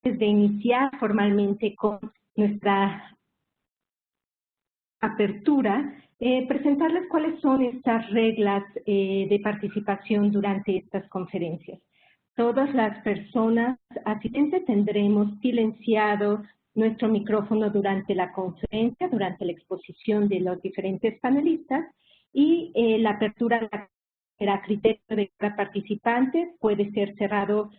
de iniciar formalmente con nuestra apertura, presentarles cuáles son estas reglas de participación durante estas conferencias. Todas las personas asistentes tendremos silenciado nuestro micrófono durante la conferencia, durante la exposición de los diferentes panelistas, y la apertura será criterio de cada participante, puede ser cerrado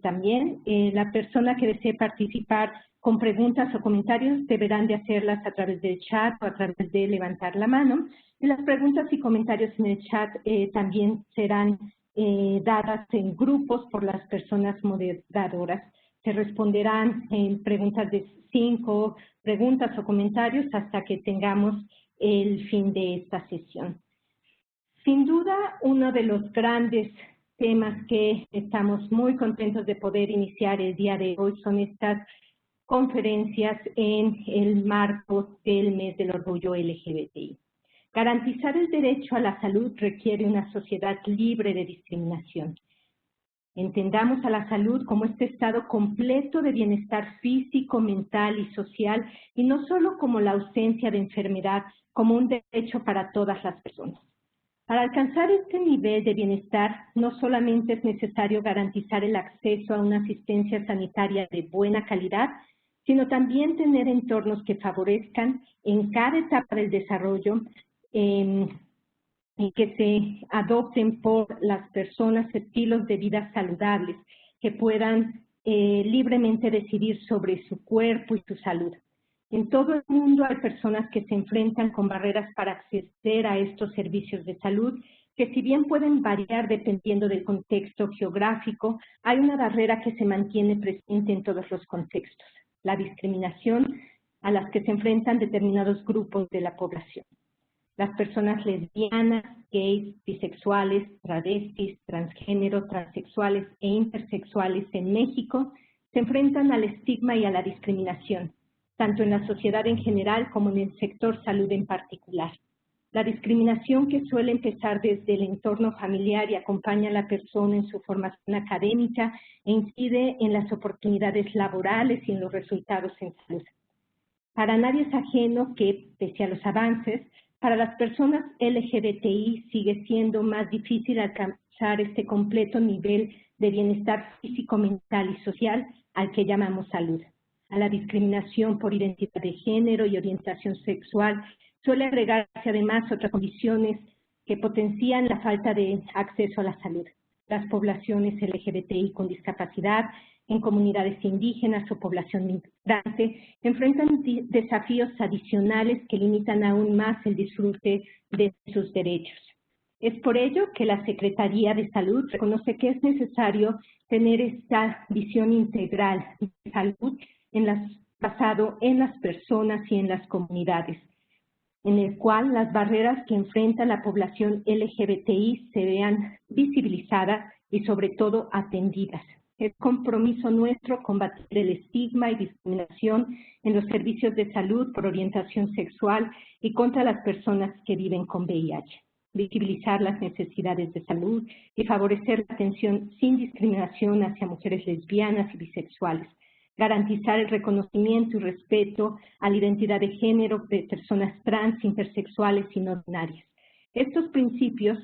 también. La persona que desee participar con preguntas o comentarios deberán de hacerlas a través del chat o a través de levantar la mano. Y las preguntas y comentarios en el chat también serán dadas en grupos por las personas moderadoras. Se responderán en preguntas de 5 preguntas o comentarios hasta que tengamos el fin de esta sesión. Sin duda, uno de los grandes temas que estamos muy contentos de poder iniciar el día de hoy son estas conferencias en el marco del mes del orgullo LGBTI. Garantizar el derecho a la salud requiere una sociedad libre de discriminación. Entendamos a la salud como este estado completo de bienestar físico, mental y social, y no solo como la ausencia de enfermedad, como un derecho para todas las personas. Para alcanzar este nivel de bienestar, no solamente es necesario garantizar el acceso a una asistencia sanitaria de buena calidad, sino también tener entornos que favorezcan en cada etapa del desarrollo y que se adopten por las personas estilos de vida saludables, que puedan libremente decidir sobre su cuerpo y su salud. En todo el mundo hay personas que se enfrentan con barreras para acceder a estos servicios de salud, que si bien pueden variar dependiendo del contexto geográfico, hay una barrera que se mantiene presente en todos los contextos: la discriminación a las que se enfrentan determinados grupos de la población. Las personas lesbianas, gays, bisexuales, travestis, transgénero, transexuales e intersexuales en México se enfrentan al estigma y a la discriminación, tanto en la sociedad en general como en el sector salud en particular. La discriminación, que suele empezar desde el entorno familiar y acompaña a la persona en su formación académica e incide en las oportunidades laborales y en los resultados en salud. Para nadie es ajeno que, pese a los avances, para las personas LGBTI sigue siendo más difícil alcanzar este completo nivel de bienestar físico, mental y social al que llamamos salud. A la discriminación por identidad de género y orientación sexual suele agregarse además otras condiciones que potencian la falta de acceso a la salud. Las poblaciones LGBTI con discapacidad, en comunidades indígenas o población migrante, enfrentan desafíos adicionales que limitan aún más el disfrute de sus derechos. Es por ello que la Secretaría de Salud reconoce que es necesario tener esta visión integral de salud basado en las personas y en las comunidades, en el cual las barreras que enfrenta la población LGBTI se vean visibilizadas y sobre todo atendidas. Es compromiso nuestro combatir el estigma y discriminación en los servicios de salud por orientación sexual y contra las personas que viven con VIH. Visibilizar las necesidades de salud y favorecer la atención sin discriminación hacia mujeres lesbianas y bisexuales. Garantizar el reconocimiento y respeto a la identidad de género de personas trans, intersexuales y no binarias. Estos principios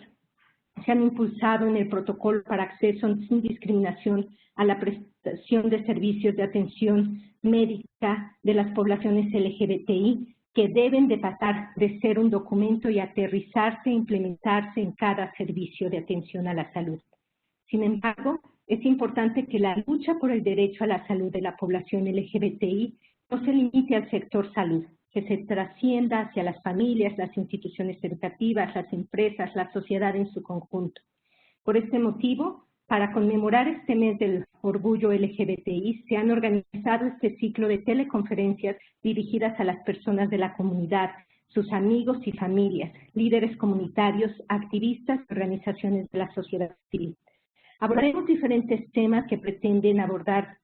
se han impulsado en el protocolo para acceso sin discriminación a la prestación de servicios de atención médica de las poblaciones LGBTI, que deben de pasar de ser un documento y aterrizarse e implementarse en cada servicio de atención a la salud. Sin embargo, es importante que la lucha por el derecho a la salud de la población LGBTI no se limite al sector salud, que se trascienda hacia las familias, las instituciones educativas, las empresas, la sociedad en su conjunto. Por este motivo, para conmemorar este mes del orgullo LGBTI, se han organizado este ciclo de teleconferencias dirigidas a las personas de la comunidad, sus amigos y familias, líderes comunitarios, activistas y organizaciones de la sociedad civil. Abordaremos diferentes temas que pretenden abordar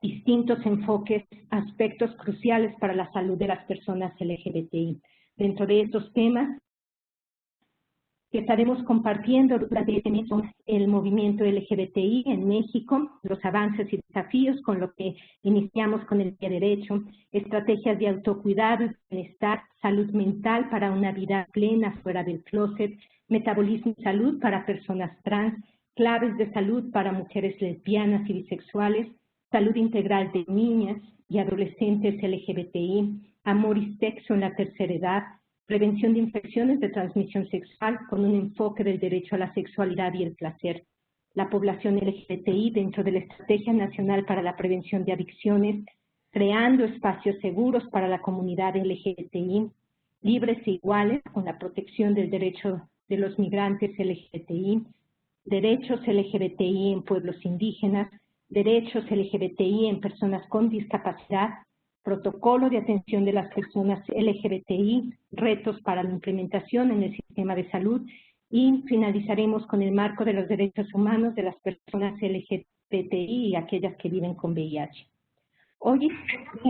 distintos enfoques, aspectos cruciales para la salud de las personas LGBTI. Dentro de estos temas que estaremos compartiendo durante este mes el movimiento LGBTI en México, los avances y desafíos con lo que iniciamos con el pie derecho, estrategias de autocuidado y bienestar, salud mental para una vida plena fuera del closet, metabolismo y salud para personas trans, claves de salud para mujeres lesbianas y bisexuales, salud integral de niñas y adolescentes LGBTI, amor y sexo en la tercera edad, prevención de infecciones de transmisión sexual con un enfoque del derecho a la sexualidad y el placer, la población LGBTI dentro de la Estrategia Nacional para la Prevención de Adicciones, creando espacios seguros para la comunidad LGBTI, libres e iguales con la protección del derecho de los migrantes LGBTI, derechos LGBTI en pueblos indígenas, derechos LGBTI en personas con discapacidad, protocolo de atención de las personas LGBTI, retos para la implementación en el sistema de salud y finalizaremos con el marco de los derechos humanos de las personas LGBTI y aquellas que viven con VIH. Hoy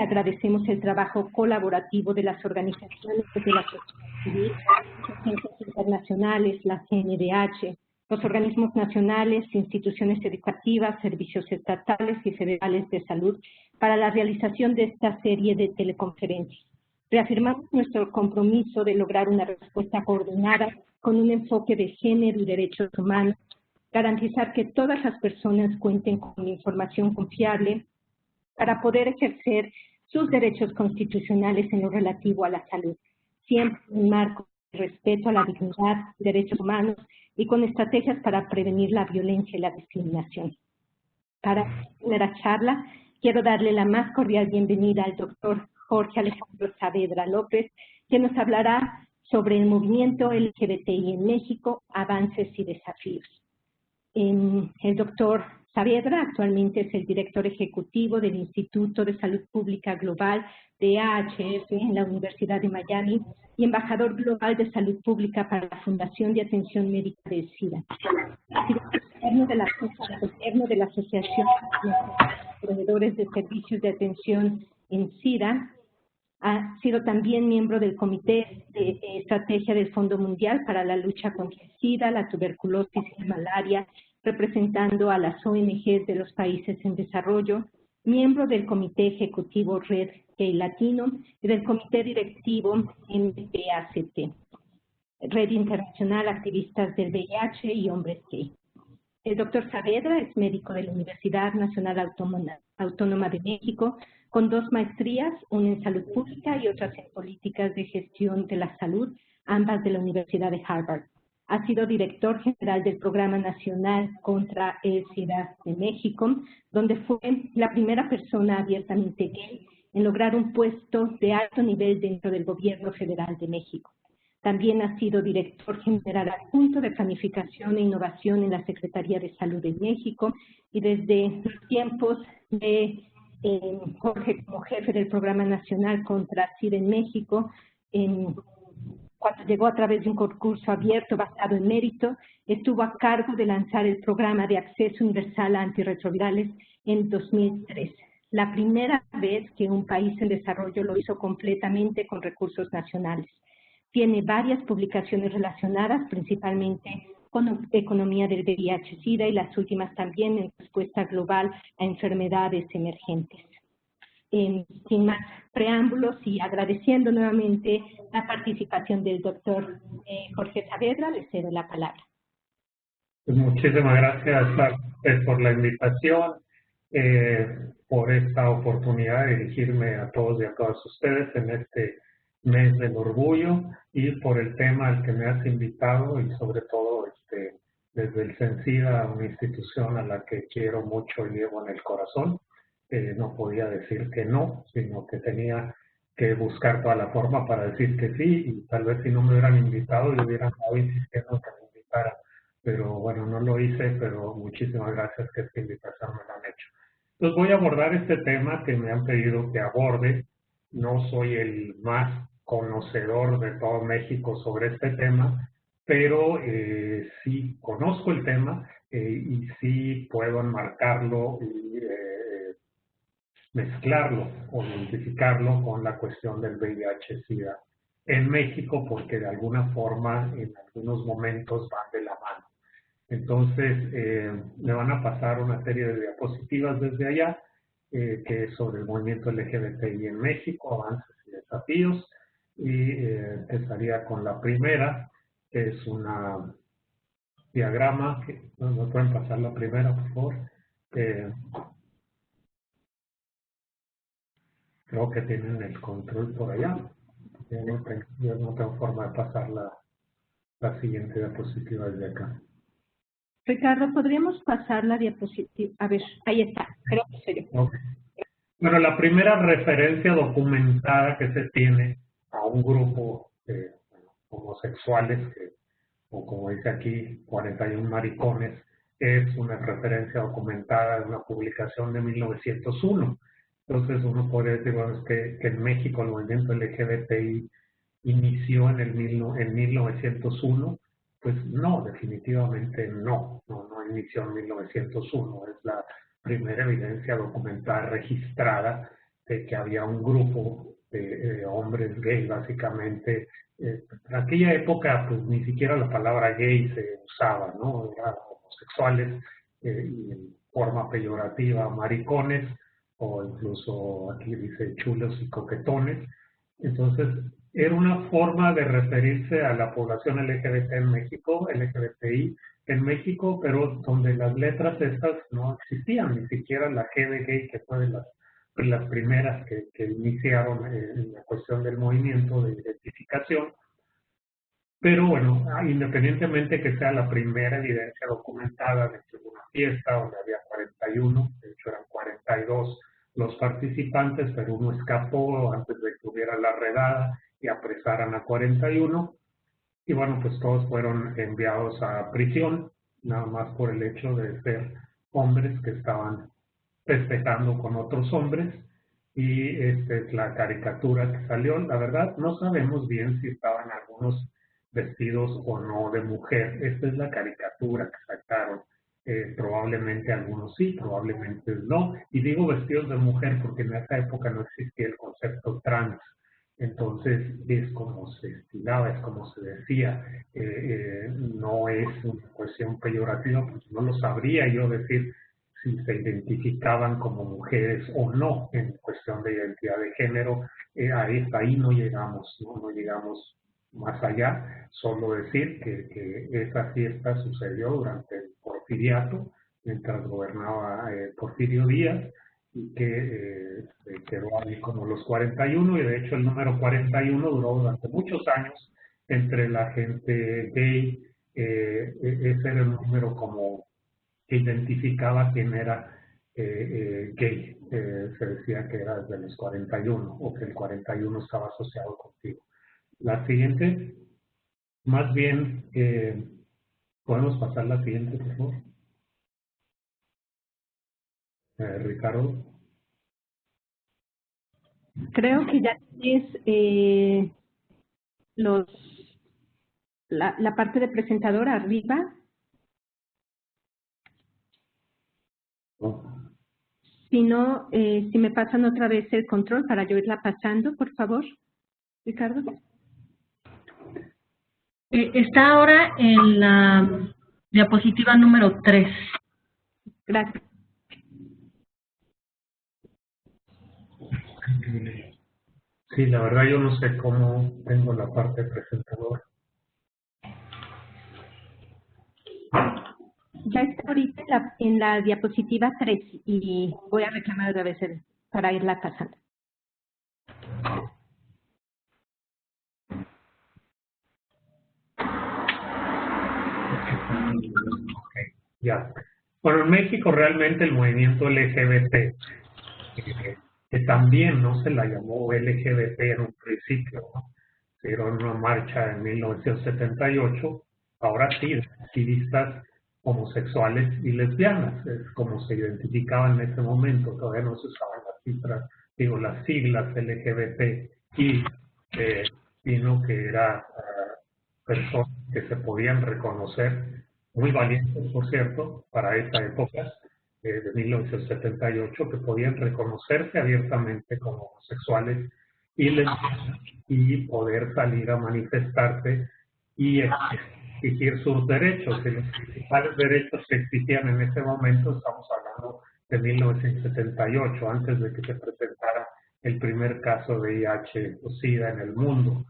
agradecemos el trabajo colaborativo de las organizaciones de la sociedad civil, las agencias internacionales, la CNDH, los organismos nacionales, instituciones educativas, servicios estatales y federales de salud para la realización de esta serie de teleconferencias. Reafirmamos nuestro compromiso de lograr una respuesta coordinada con un enfoque de género y derechos humanos, garantizar que todas las personas cuenten con información confiable para poder ejercer sus derechos constitucionales en lo relativo a la salud, siempre en un marco de respeto a la dignidad, derechos humanos y con estrategias para prevenir la violencia y la discriminación. Para la primera charla, quiero darle la más cordial bienvenida al doctor Jorge Alejandro Saavedra López, que nos hablará sobre el movimiento LGBTI en México, avances y desafíos. El doctor Saavedra actualmente es el director ejecutivo del Instituto de Salud Pública Global de AHF en la Universidad de Miami y embajador global de salud pública para la Fundación de Atención Médica del SIDA. Ha sido gobierno de la Asociación de Proveedores de Servicios de Atención en SIDA. Ha sido también miembro del Comité de Estrategia del Fondo Mundial para la Lucha contra el SIDA, la tuberculosis y la malaria, representando a las ONGs de los países en desarrollo, miembro del Comité Ejecutivo Red Gay Latino y del Comité Directivo NPACT, Red Internacional Activistas del VIH y Hombres Gay. El doctor Saavedra es médico de la Universidad Nacional Autónoma de México, con 2 maestrías, una en salud pública y otras en políticas de gestión de la salud, ambas de la Universidad de Harvard. Ha sido director general del Programa Nacional contra el SIDA de México, donde fue la primera persona abiertamente gay en lograr un puesto de alto nivel dentro del Gobierno Federal de México. También ha sido director general adjunto de Planificación e Innovación en la Secretaría de Salud de México y desde los tiempos de Jorge como jefe del Programa Nacional contra SIDA en México, cuando llegó a través de un concurso abierto basado en mérito, estuvo a cargo de lanzar el Programa de Acceso Universal a Antirretrovirales en 2003. La primera vez que un país en desarrollo lo hizo completamente con recursos nacionales. Tiene varias publicaciones relacionadas, principalmente con economía del VIH-Sida y las últimas también en respuesta global a enfermedades emergentes. Sin más preámbulos y agradeciendo nuevamente la participación del doctor Jorge Saavedra, le cedo la palabra. Pues muchísimas gracias por la invitación, por esta oportunidad de dirigirme a todos y a todas ustedes en este mes del orgullo y por el tema al que me has invitado y sobre todo desde el CENSIDA, una institución a la que quiero mucho y llevo en el corazón. No podía decir que no, sino que tenía que buscar toda la forma para decir que sí, y tal vez si no me hubieran invitado, yo hubiera estado insistiendo en que me invitaran. Pero bueno, no lo hice, pero muchísimas gracias que esta invitación me la han hecho. Entonces voy a abordar este tema que me han pedido que aborde. No soy el más conocedor de todo México sobre este tema, pero sí conozco el tema y sí puedo enmarcarlo y mezclarlo o identificarlo con la cuestión del VIH-Sida en México porque de alguna forma en algunos momentos van de la mano. Entonces, me van a pasar una serie de diapositivas desde allá, que es sobre el movimiento LGBTI en México, avances y desafíos, y empezaría con la primera, que es una diagrama, que ¿me pueden pasar la primera, por favor? Creo que tienen el control por allá. Yo no tengo forma de pasar la siguiente diapositiva desde acá. Ricardo, ¿podríamos pasar la diapositiva? A ver, ahí está, creo que soy yo. Okay. Bueno, la primera referencia documentada que se tiene a un grupo de homosexuales, o como dice aquí, 41 maricones, es una referencia documentada de una publicación de 1901. Entonces uno podría decir, bueno, es que en México el movimiento LGBTI inició en 1901. Pues no, definitivamente no inició en 1901. Es la primera evidencia documentada registrada de que había un grupo de hombres gay, básicamente. En aquella época, pues ni siquiera la palabra gay se usaba, ¿no? Eran homosexuales y en forma peyorativa, maricones, o incluso aquí dice chulos y coquetones. Entonces, era una forma de referirse a la población LGBT en México, LGBTI en México, pero donde las letras estas no existían, ni siquiera la G de gay, que fue de las primeras que iniciaron en la cuestión del movimiento de identificación. Pero bueno, independientemente que sea la primera evidencia documentada de que hubo una fiesta donde había 41, de hecho eran 42 los participantes, pero uno escapó antes de que hubiera la redada y apresaran a 41. Y bueno, pues todos fueron enviados a prisión, nada más por el hecho de ser hombres que estaban festejando con otros hombres. Y esta es la caricatura que salió. La verdad, no sabemos bien si estaban algunos vestidos o no de mujer. Esta es la caricatura que sacaron. Probablemente algunos sí, probablemente no. Y digo vestidos de mujer porque en esa época no existía el concepto trans. Entonces es como se estilaba, es como se decía. No es una cuestión peyorativa, pues no lo sabría yo decir si se identificaban como mujeres o no en cuestión de identidad de género. Ahí no llegamos, no llegamos más allá, solo decir que esa fiesta sucedió durante el Porfiriato, mientras gobernaba Porfirio Díaz, y que se quedó ahí como los 41, y de hecho el número 41 duró durante muchos años entre la gente gay. Ese era el número como que identificaba quién era gay. Se decía que era desde los 41 o que el 41 estaba asociado contigo. La siguiente, más bien, ¿podemos pasar la siguiente, por favor? Ricardo. Creo que ya tienes la parte de presentador arriba. No. Si no, si me pasan otra vez el control para yo irla pasando, por favor, Ricardo. Está ahora en la diapositiva número 3. Gracias. Sí, la verdad yo no sé cómo tengo la parte de presentador. Ya está ahorita en la diapositiva 3 y voy a reclamar otra vez para irla pasando. Okay, ya. Bueno, en México realmente el movimiento LGBT, que también no se la llamó LGBT en un principio, ¿no? Se dieron una marcha en 1978, ahora sí, activistas homosexuales y lesbianas, es como se identificaban en ese momento, todavía no se usaban las siglas LGBT, sino que era personas que se podían reconocer, muy valientes por cierto, para esa época, de 1978, que podían reconocerse abiertamente como homosexuales y lesbianas y poder salir a manifestarse y exigir sus derechos. Y los principales derechos que existían en ese momento, estamos hablando de 1978, antes de que se presentara el primer caso de VIH o SIDA en el mundo.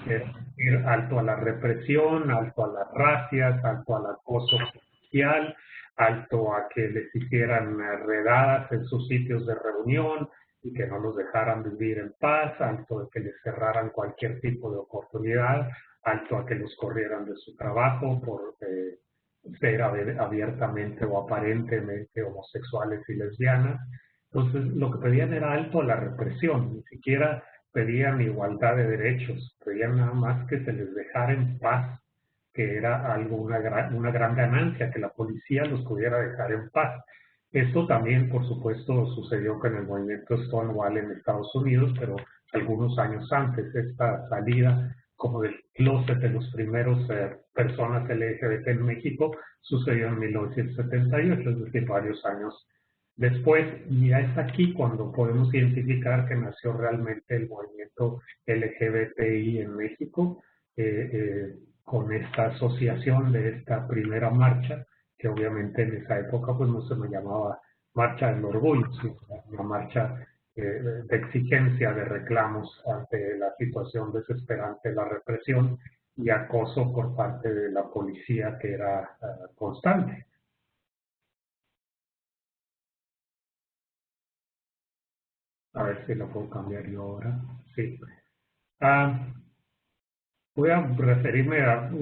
Es decir, alto a la represión, alto a las racias, alto al acoso social, alto a que les hicieran redadas en sus sitios de reunión y que no los dejaran vivir en paz, alto a que les cerraran cualquier tipo de oportunidad, alto a que los corrieran de su trabajo por ser abiertamente o aparentemente homosexuales y lesbianas. Entonces, lo que pedían era alto a la represión, ni siquiera pedían igualdad de derechos, pedían nada más que se les dejara en paz, que era algo, una gran ganancia, que la policía los pudiera dejar en paz. Esto también, por supuesto, sucedió con el movimiento Stonewall en Estados Unidos, pero algunos años antes, esta salida como del closet de los primeros personas LGBT en México sucedió en 1978, es decir, varios años después, y ya es aquí cuando podemos identificar que nació realmente el movimiento LGBTI en México, con esta asociación de esta primera marcha, que obviamente en esa época pues no se me llamaba Marcha del Orgullo, sino una marcha de exigencia, de reclamos ante la situación desesperante de la represión y acoso por parte de la policía que era constante. A ver si lo puedo cambiar yo ahora. Sí. Voy a referirme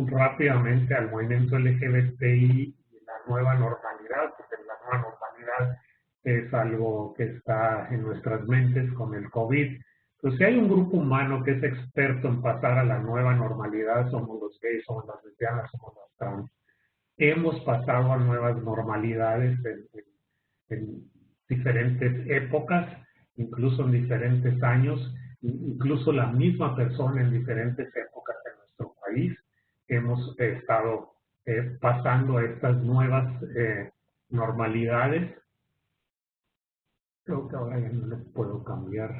rápidamente al movimiento LGBTI y la nueva normalidad, porque la nueva normalidad es algo que está en nuestras mentes con el COVID. Pues si hay un grupo humano que es experto en pasar a la nueva normalidad, somos los gays, somos las lesbianas, somos las trans. Hemos pasado a nuevas normalidades en diferentes épocas, incluso en diferentes años, incluso la misma persona en diferentes épocas en nuestro país. Hemos estado pasando a estas nuevas normalidades. Creo que ahora ya no lo puedo cambiar.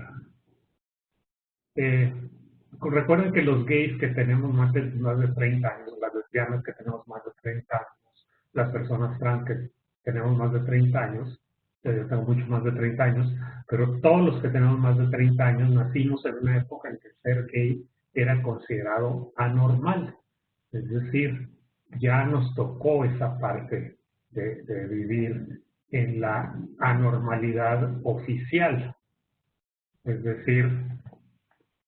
Recuerden que los gays que tenemos más de 30 años, las lesbianas que tenemos más de 30 años, las personas trans que tenemos más de 30 años, yo tengo mucho más de 30 años, pero todos los que tenemos más de 30 años nacimos en una época en que ser gay era considerado anormal. Es decir, ya nos tocó esa parte de vivir en la anormalidad oficial. Es decir,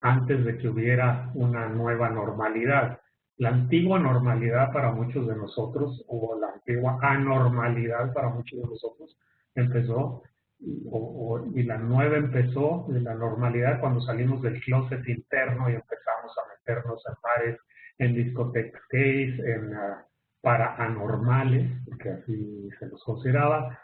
antes de que hubiera una nueva normalidad. La antigua normalidad para muchos de nosotros, o la antigua anormalidad para muchos de nosotros, empezó, y la nueva empezó de la normalidad cuando salimos del closet interno y empezamos a meternos en bares, en discotecas gays, para anormales, porque así se los consideraba,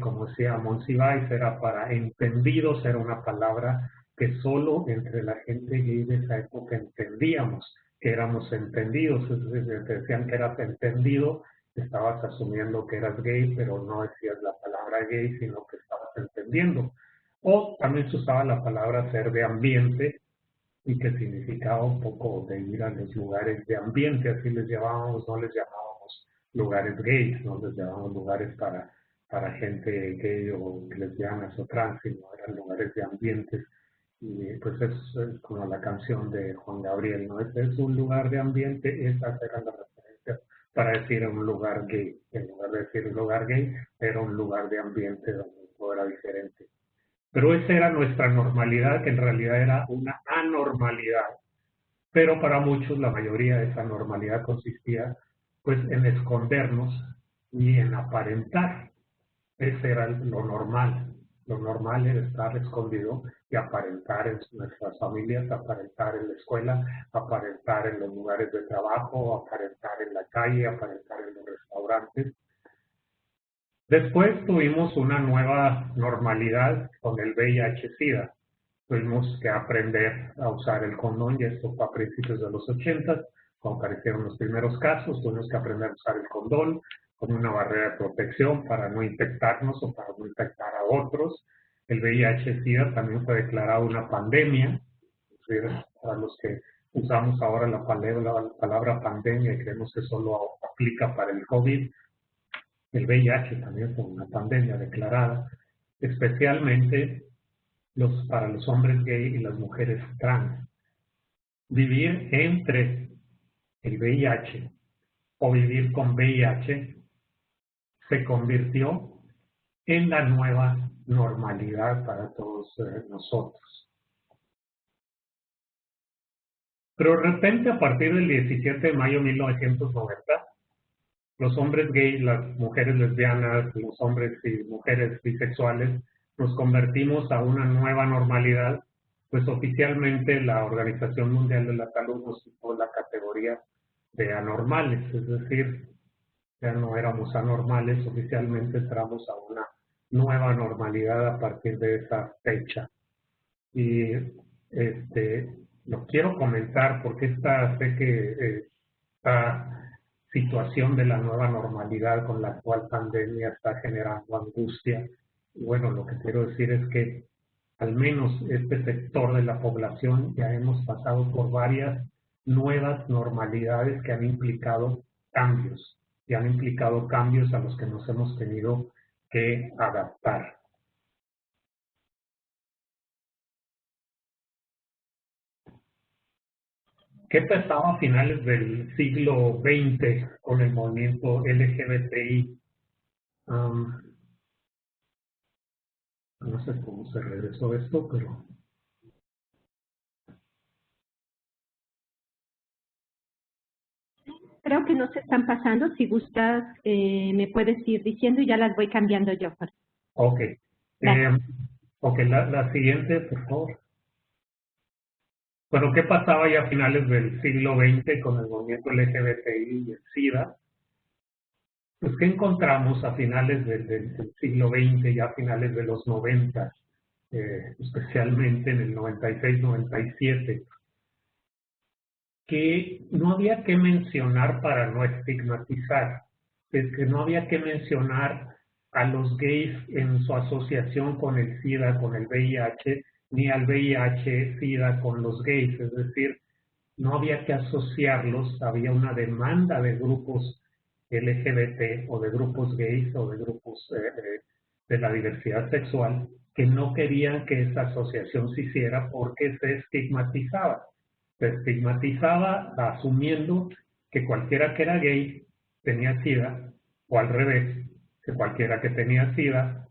como decía Monsiváis, era para entendidos, era una palabra que solo entre la gente gay de esa época entendíamos, que éramos entendidos. Es decir, te decían que eras entendido, estabas asumiendo que eras gay, pero no decías la palabra gay, sino que estabas entendiendo. O también se usaba la palabra ser de ambiente, y que significaba un poco de ir a los lugares de ambiente, así les llamábamos, no les llamábamos lugares gays, no les llamábamos lugares para gente gay o lesbianas o trans, sino eran lugares de ambientes. Y pues es como la canción de Juan Gabriel, ¿no? Este es un lugar de ambiente, esas eran las referencias para decir un lugar gay. En lugar de decir un lugar gay, era un lugar de ambiente donde todo era diferente. Pero esa era nuestra normalidad, que en realidad era una anormalidad. Pero para muchos, la mayoría de esa normalidad consistía pues en escondernos y en aparentar. Ese era lo normal. Lo normal era estar escondido y aparentar en nuestras familias, aparentar en la escuela, aparentar en los lugares de trabajo, aparentar en la calle, aparentar en los restaurantes. Después tuvimos una nueva normalidad con el VIH-Sida. Tuvimos que aprender a usar el condón, y esto fue a principios de los 80, cuando aparecieron los primeros casos. Tuvimos que aprender a usar el condón como una barrera de protección para no infectarnos o para no infectar a otros. El VIH-Sida también fue declarado una pandemia decir, a los que usamos ahora la palabra pandemia y creemos que solo aplica para el COVID, el VIH también fue una pandemia declarada, especialmente para los hombres gay y las mujeres trans. Vivir entre el VIH o vivir con VIH se convirtió en la nueva normalidad para todos nosotros. Pero de repente, a partir del 17 de mayo de 1990, los hombres gays, las mujeres lesbianas, los hombres y mujeres bisexuales, nos convertimos a una nueva normalidad, pues oficialmente la Organización Mundial de la Salud nos quitó la categoría de anormales, es decir, ya no éramos anormales, oficialmente entramos a una nueva normalidad a partir de esa fecha. Y lo quiero comentar porque sé que esta situación de la nueva normalidad con la actual pandemia está generando angustia. Y bueno, lo que quiero decir es que al menos este sector de la población ya hemos pasado por varias nuevas normalidades que han implicado cambios, y han implicado cambios a los que nos hemos tenido que adaptar. ¿Qué pasaba a finales del siglo XX con el movimiento LGBTI? No sé cómo se regresó esto, pero... Creo que no se están pasando. Si gustas, me puedes ir diciendo y ya las voy cambiando yo. Ok. Ok, la siguiente, por favor. Bueno, ¿qué pasaba ya a finales del siglo XX con el movimiento LGBTI y el SIDA? Pues, ¿qué encontramos a finales del siglo XX, ya a finales de los 90, especialmente en el 96-97? Que no había que mencionar para no estigmatizar, es que no había que mencionar a los gays en su asociación con el SIDA, con el VIH, ni al VIH-SIDA con los gays, es decir, no había que asociarlos, había una demanda de grupos LGBT o de grupos gays o de grupos de la diversidad sexual que no querían que esa asociación se hiciera porque se estigmatizaba. Se estigmatizaba asumiendo que cualquiera que era gay tenía SIDA, o al revés, que cualquiera que tenía SIDA,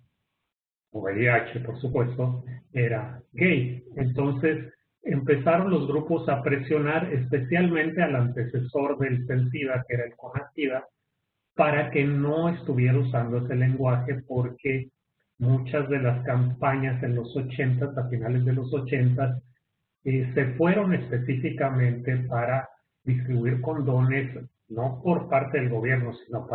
o VIH por supuesto, era gay. Entonces empezaron los grupos a presionar especialmente al antecesor del SIDA, que era el CONASIDA, para que no estuviera usando ese lenguaje porque muchas de las campañas en los 80, a finales de los 80, se fueron específicamente para distribuir condones, no por parte del gobierno, sino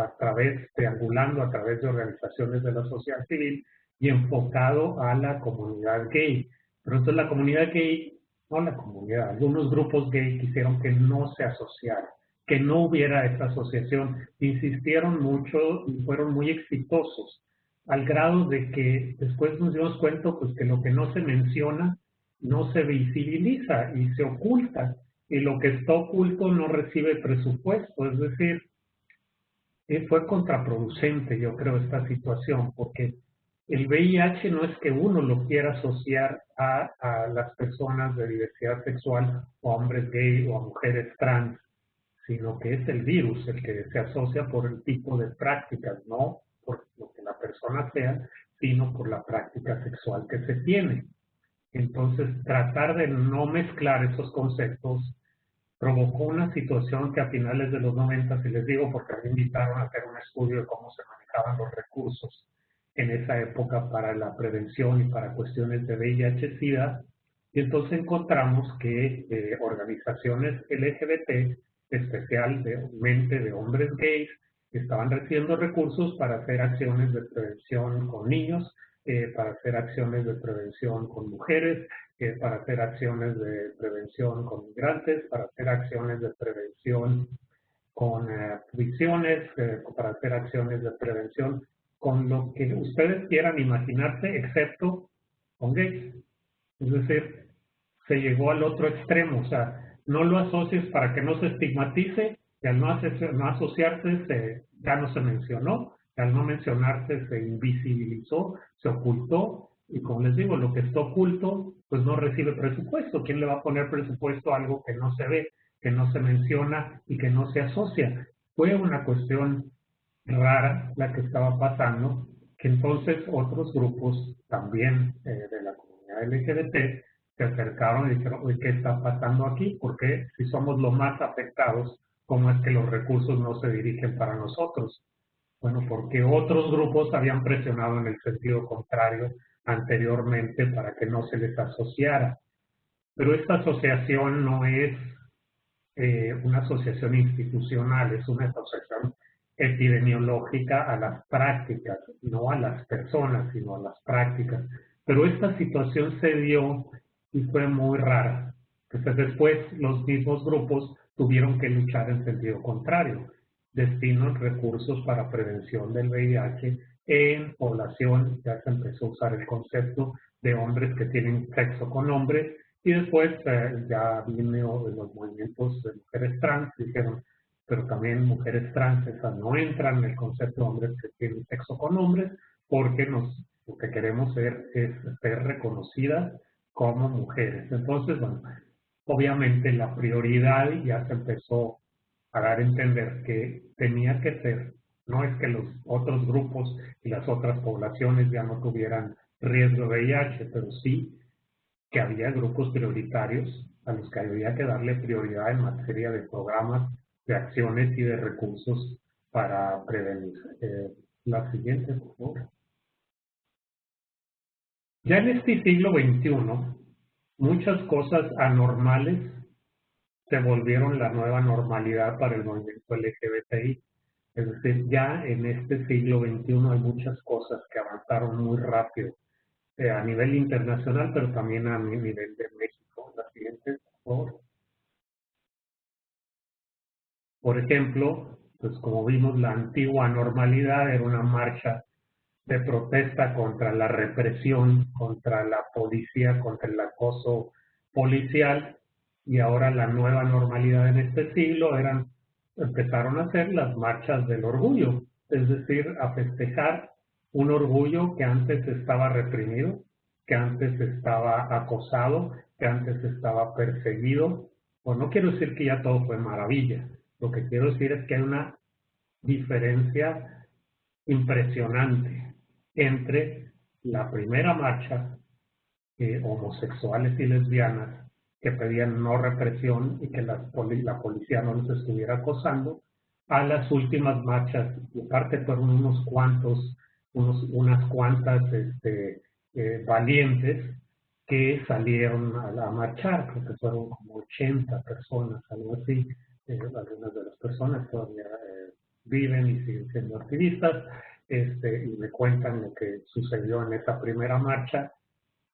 triangulando a través de organizaciones de la sociedad civil y enfocado a la comunidad gay. Pero entonces la comunidad gay, no la comunidad, algunos grupos gay quisieron que no se asociara, que no hubiera esta asociación, insistieron mucho y fueron muy exitosos, al grado de que después nos dimos cuenta pues, que lo que no se menciona no se visibiliza y se oculta, y lo que está oculto no recibe presupuesto, es decir, fue contraproducente, yo creo, esta situación, porque el VIH no es que uno lo quiera asociar a las personas de diversidad sexual, o a hombres gay o a mujeres trans, sino que es el virus el que se asocia por el tipo de prácticas, no por lo que la persona sea, sino por la práctica sexual que se tiene. Entonces, tratar de no mezclar esos conceptos provocó una situación que a finales de los 90, si les digo, porque me invitaron a hacer un estudio de cómo se manejaban los recursos en esa época para la prevención y para cuestiones de VIH-Sida, y entonces encontramos que organizaciones LGBT, especialmente de hombres gays, estaban recibiendo recursos para hacer acciones de prevención con niños, para hacer acciones de prevención con mujeres, para hacer acciones de prevención con migrantes, para hacer acciones de prevención con prisiones, para hacer acciones de prevención con lo que ustedes quieran imaginarse, excepto con gays. Es decir, se llegó al otro extremo, o sea, no lo asocies para que no se estigmatice, y al no asociarse ya no se mencionó, y al no mencionarse se invisibilizó, se ocultó, y como les digo, lo que está oculto, pues no recibe presupuesto. ¿Quién le va a poner presupuesto a algo que no se ve, que no se menciona y que no se asocia? Fue una cuestión rara la que estaba pasando, que entonces otros grupos también de la comunidad LGBT se acercaron y dijeron, oye, ¿qué está pasando aquí? Porque si somos los más afectados, ¿cómo es que los recursos no se dirigen para nosotros? Bueno, porque otros grupos habían presionado en el sentido contrario anteriormente para que no se les asociara. Pero esta asociación no es una asociación institucional, es una asociación epidemiológica a las prácticas, no a las personas, sino a las prácticas. Pero esta situación se dio y fue muy rara. Entonces después los mismos grupos tuvieron que luchar en sentido contrario. Destinan recursos para prevención del VIH en población, ya se empezó a usar el concepto de hombres que tienen sexo con hombres, y después ya vino los movimientos de mujeres trans, dijeron, pero también mujeres trans esas no entran en el concepto de hombres que tienen sexo con hombres, porque lo que queremos es ser reconocidas como mujeres. Entonces, bueno, obviamente la prioridad ya se empezó a dar a entender que tenía que ser, no es que los otros grupos y las otras poblaciones ya no tuvieran riesgo de VIH, pero sí que había grupos prioritarios a los que había que darle prioridad en materia de programas, de acciones y de recursos para prevenir. La siguiente, por favor. Ya en este siglo XXI, muchas cosas anormales se volvieron la nueva normalidad para el movimiento LGBTI. Es decir, ya en este siglo XXI hay muchas cosas que avanzaron muy rápido a nivel internacional, pero también a nivel de México. La siguiente, por favor. Por ejemplo, pues como vimos, la antigua normalidad era una marcha de protesta contra la represión, contra la policía, contra el acoso policial, y ahora la nueva normalidad en este siglo empezaron a hacer las marchas del orgullo, es decir, a festejar un orgullo que antes estaba reprimido, que antes estaba acosado, que antes estaba perseguido. Pues no quiero decir que ya todo fue maravilla, lo que quiero decir es que hay una diferencia impresionante entre la primera marcha, homosexuales y lesbianas que pedían no represión y que la policía no los estuviera acosando, a las últimas marchas, y aparte fueron unas cuantas valientes que salieron a marchar, creo que fueron como 80 personas, algo así. Algunas de las personas todavía viven y siguen siendo activistas, y me cuentan lo que sucedió en esa primera marcha.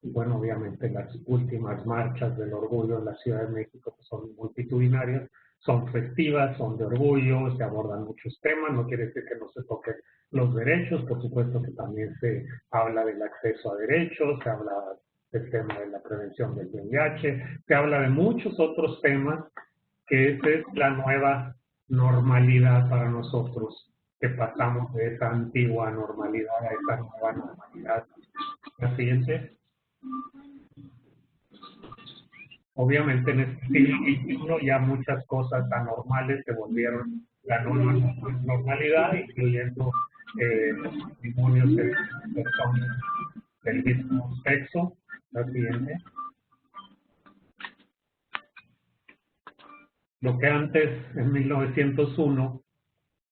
Y bueno, obviamente las últimas marchas del orgullo en la Ciudad de México pues, son multitudinarias, son festivas, son de orgullo, se abordan muchos temas, no quiere decir que no se toquen los derechos, por supuesto que también se habla del acceso a derechos, se habla del tema de la prevención del VIH, se habla de muchos otros temas, que esa es la nueva normalidad para nosotros, que pasamos de esa antigua normalidad a esa nueva normalidad. La siguiente. Obviamente en este siglo XXI ya muchas cosas anormales se volvieron la nueva normalidad, incluyendo matrimonios de personas del mismo sexo. La siguiente. Lo que antes, en 1901,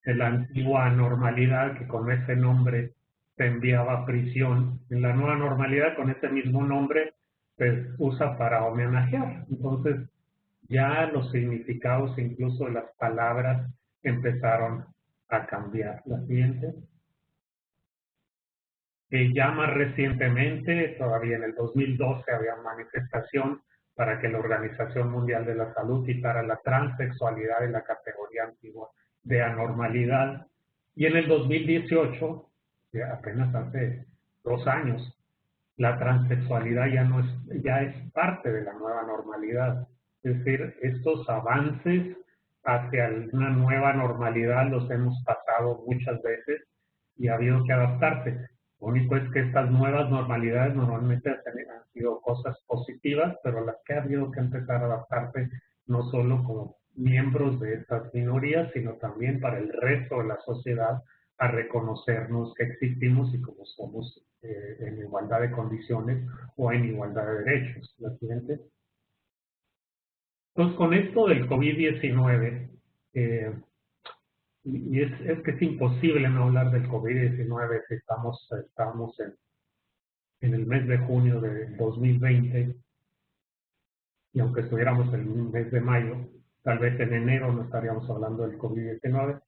de la antigua normalidad, que con ese nombre se enviaba a prisión, en la nueva normalidad, con ese mismo nombre, pues usa para homenajear. Entonces, ya los significados, incluso de las palabras, empezaron a cambiar. La siguiente. Ya más recientemente, todavía en el 2012, había manifestación para que la Organización Mundial de la Salud quitara la transexualidad de la categoría antigua de anormalidad. Y en el 2018, apenas hace 2 años, la transexualidad ya es parte de la nueva normalidad. Es decir, estos avances hacia una nueva normalidad los hemos pasado muchas veces y ha habido que adaptarse. Lo único es que estas nuevas normalidades normalmente han sido cosas positivas, pero las que ha habido que empezar a adaptarse no solo como miembros de estas minorías, sino también para el resto de la sociedad a reconocernos que existimos y como somos en igualdad de condiciones o en igualdad de derechos. La siguiente. Entonces, con esto del COVID-19, y es que es imposible no hablar del COVID-19 si estamos en el mes de junio de 2020, y aunque estuviéramos en el mes de mayo, tal vez en enero no estaríamos hablando del COVID-19,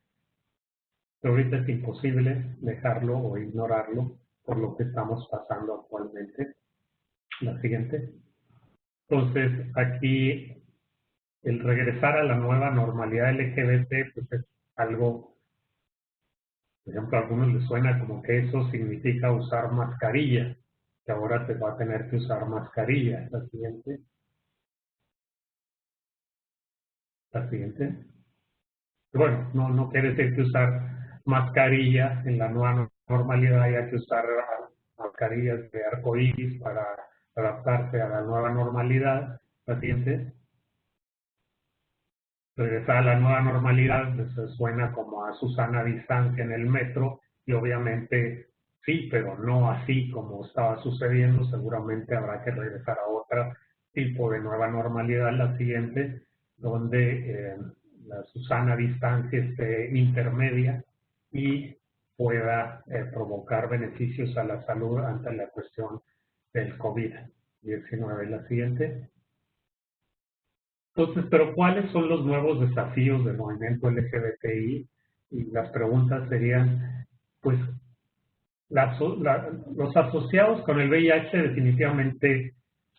pero ahorita es imposible dejarlo o ignorarlo por lo que estamos pasando actualmente. La siguiente. Entonces, aquí el regresar a la nueva normalidad LGBT, pues es algo, por ejemplo, a algunos les suena como que eso significa usar mascarilla, que ahora se va a tener que usar mascarilla. La siguiente. La siguiente. Bueno, no quiere decir que usar mascarilla en la nueva normalidad, haya que usar mascarillas de arcoíris para adaptarse a la nueva normalidad. La siguiente. Regresar a la nueva normalidad, eso suena como a Susana distancia en el metro, y obviamente sí, pero no así como estaba sucediendo. Seguramente habrá que regresar a otro tipo de nueva normalidad, la siguiente, donde la Susana distancia esté intermedia y pueda provocar beneficios a la salud ante la cuestión del COVID-19. La siguiente. Entonces, pero ¿cuáles son los nuevos desafíos del movimiento LGBTI? Y las preguntas serían, pues, los asociados con el VIH definitivamente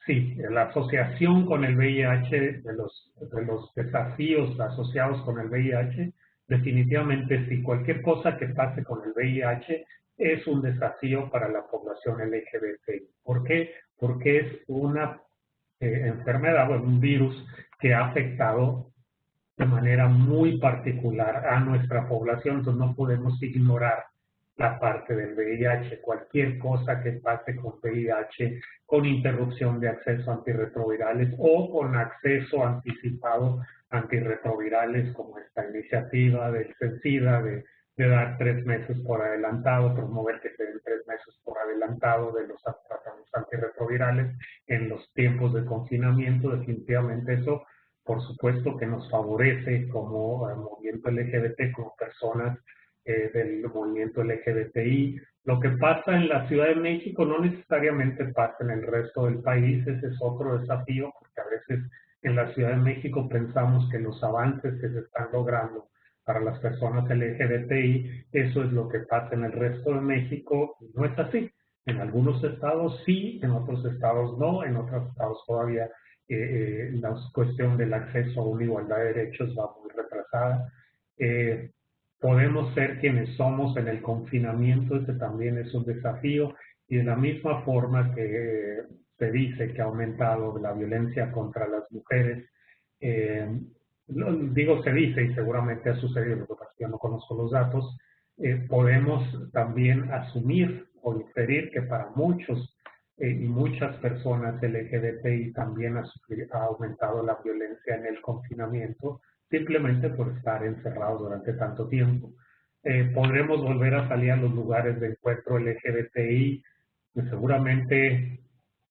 sí. La asociación con el VIH, de los desafíos asociados con el VIH, definitivamente sí. Cualquier cosa que pase con el VIH es un desafío para la población LGBTI. ¿Por qué? Porque es una enfermedad o un virus que ha afectado de manera muy particular a nuestra población. Entonces no podemos ignorar la parte del VIH. Cualquier cosa que pase con VIH, con interrupción de acceso a antirretrovirales o con acceso anticipado a antirretrovirales, como esta iniciativa del CENSIDA de dar 3 meses por adelantado, promover que se den 3 meses por adelantado de los tratamientos antirretrovirales en los tiempos de confinamiento. Definitivamente eso, por supuesto, que nos favorece como movimiento LGBT, como personas del movimiento LGBTI. Lo que pasa en la Ciudad de México no necesariamente pasa en el resto del país. Ese es otro desafío, porque a veces en la Ciudad de México pensamos que los avances que se están logrando para las personas LGBTI, eso es lo que pasa en el resto de México. No es así. En algunos estados sí, en otros estados no, en otros estados todavía la cuestión del acceso a una igualdad de derechos va muy retrasada. Podemos ser quienes somos en el confinamiento, ese también es un desafío, y de la misma forma que se dice que ha aumentado la violencia contra las mujeres, digo se dice y seguramente ha sucedido, lo que pasa es que yo no conozco los datos, podemos también asumir o inferir que para muchos y muchas personas LGBTI también ha aumentado la violencia en el confinamiento, simplemente por estar encerrados durante tanto tiempo. Podremos volver a salir a los lugares de encuentro LGBTI, pues seguramente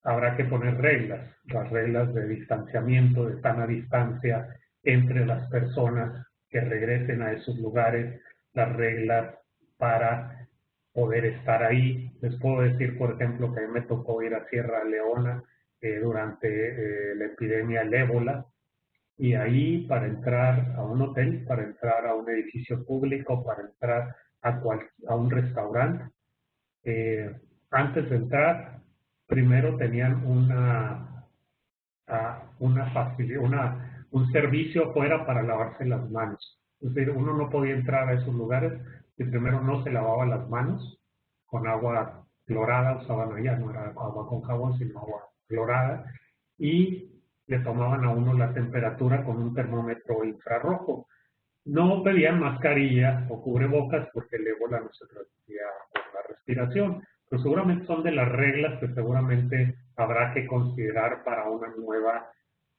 habrá que poner reglas, las reglas de distanciamiento, de sana distancia entre las personas que regresen a esos lugares, las reglas para poder estar ahí. Les puedo decir, por ejemplo, que a mí me tocó ir a Sierra Leona durante la epidemia del ébola, y ahí para entrar a un hotel, para entrar a un edificio público, para entrar a un restaurante, antes de entrar, primero tenían un servicio fuera para lavarse las manos. Es decir, uno no podía entrar a esos lugares si primero no se lavaba las manos con agua clorada, usaban allá, no era agua con jabón, sino agua clorada, y le tomaban a uno la temperatura con un termómetro infrarrojo. No pedían mascarilla o cubrebocas porque el ébola no se transmitía por la respiración, pero seguramente son de las reglas que seguramente habrá que considerar para una nueva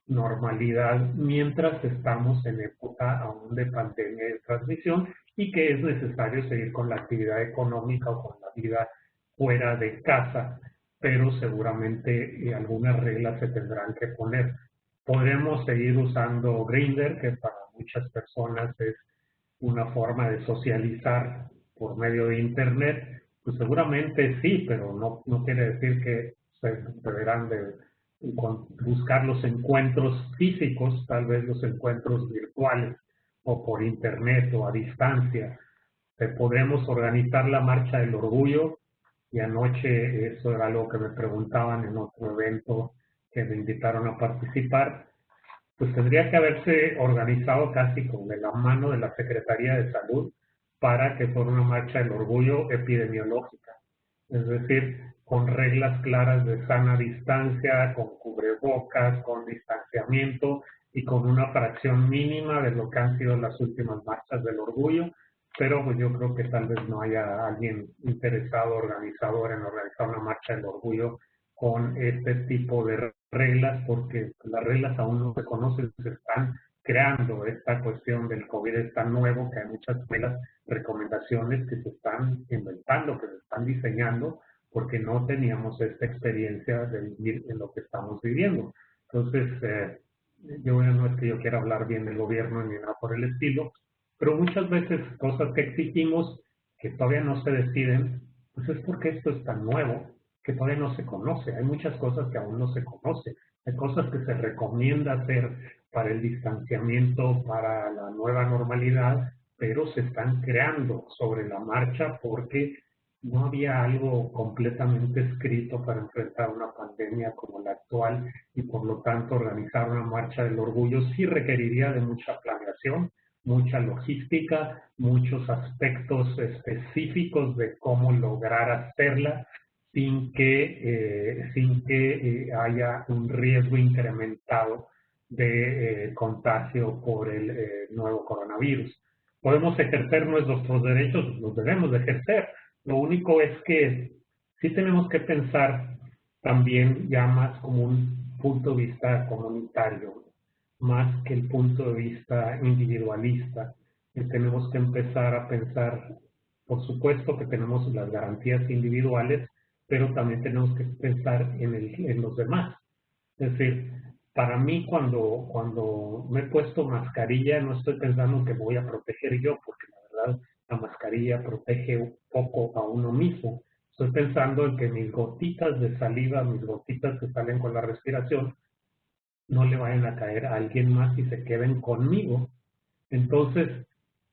normalidad mientras estamos en época aún de pandemia y de transmisión y que es necesario seguir con la actividad económica o con la vida fuera de casa, pero seguramente algunas reglas se tendrán que poner. Podremos seguir usando Grindr, que para muchas personas es una forma de socializar por medio de Internet. Pues seguramente sí, pero no quiere decir que se deberán de buscar los encuentros físicos, tal vez los encuentros virtuales o por Internet o a distancia. Podremos organizar la Marcha del Orgullo y anoche eso era algo que me preguntaban en otro evento que me invitaron a participar, pues tendría que haberse organizado casi con de la mano de la Secretaría de Salud para que fuera una marcha del orgullo epidemiológica. Es decir, con reglas claras de sana distancia, con cubrebocas, con distanciamiento y con una fracción mínima de lo que han sido las últimas marchas del orgullo, pero pues yo creo que tal vez no haya alguien interesado, organizador en organizar una marcha del orgullo con este tipo de reglas, porque las reglas aún no se conocen, se están creando. Esta cuestión del COVID es tan nuevo que hay muchas recomendaciones que se están inventando, que se están diseñando, porque no teníamos esta experiencia de vivir en lo que estamos viviendo. Entonces, yo no es que yo quiera hablar bien del gobierno ni nada por el estilo, pero muchas veces cosas que exigimos que todavía no se deciden, pues es porque esto es tan nuevo que todavía no se conoce. Hay muchas cosas que aún no se conocen. Hay cosas que se recomienda hacer para el distanciamiento, para la nueva normalidad, pero se están creando sobre la marcha porque no había algo completamente escrito para enfrentar una pandemia como la actual y por lo tanto organizar una marcha del orgullo sí requeriría de mucha planeación, mucha logística, muchos aspectos específicos de cómo lograr hacerla sin que haya un riesgo incrementado de contagio por el nuevo coronavirus. Podemos ejercer nuestros derechos, los debemos de ejercer. Lo único es que sí tenemos que pensar también ya más como un punto de vista comunitario, más que el punto de vista individualista. Y tenemos que empezar a pensar, por supuesto que tenemos las garantías individuales, pero también tenemos que pensar en los demás. Es decir, para mí cuando me he puesto mascarilla no estoy pensando que me voy a proteger yo, porque la verdad la mascarilla protege un poco a uno mismo. Estoy pensando en que mis gotitas de saliva, mis gotitas que salen con la respiración, no le vayan a caer a alguien más y se queden conmigo. Entonces,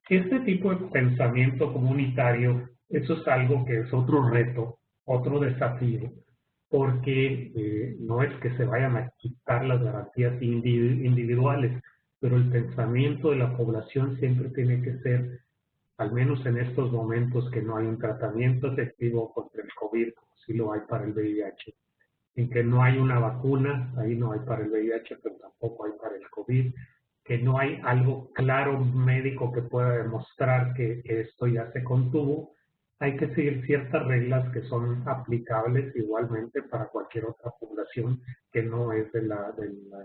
este tipo de pensamiento comunitario, eso es algo que es otro reto, otro desafío, porque no es que se vayan a quitar las garantías individuales, pero el pensamiento de la población siempre tiene que ser, al menos en estos momentos que no hay un tratamiento efectivo contra el COVID, como sí lo hay para el VIH, en que no hay una vacuna, ahí no hay para el VIH, pero tampoco hay para el COVID, que no hay algo claro médico que pueda demostrar que esto ya se contuvo, hay que seguir ciertas reglas que son aplicables igualmente para cualquier otra población que no es de la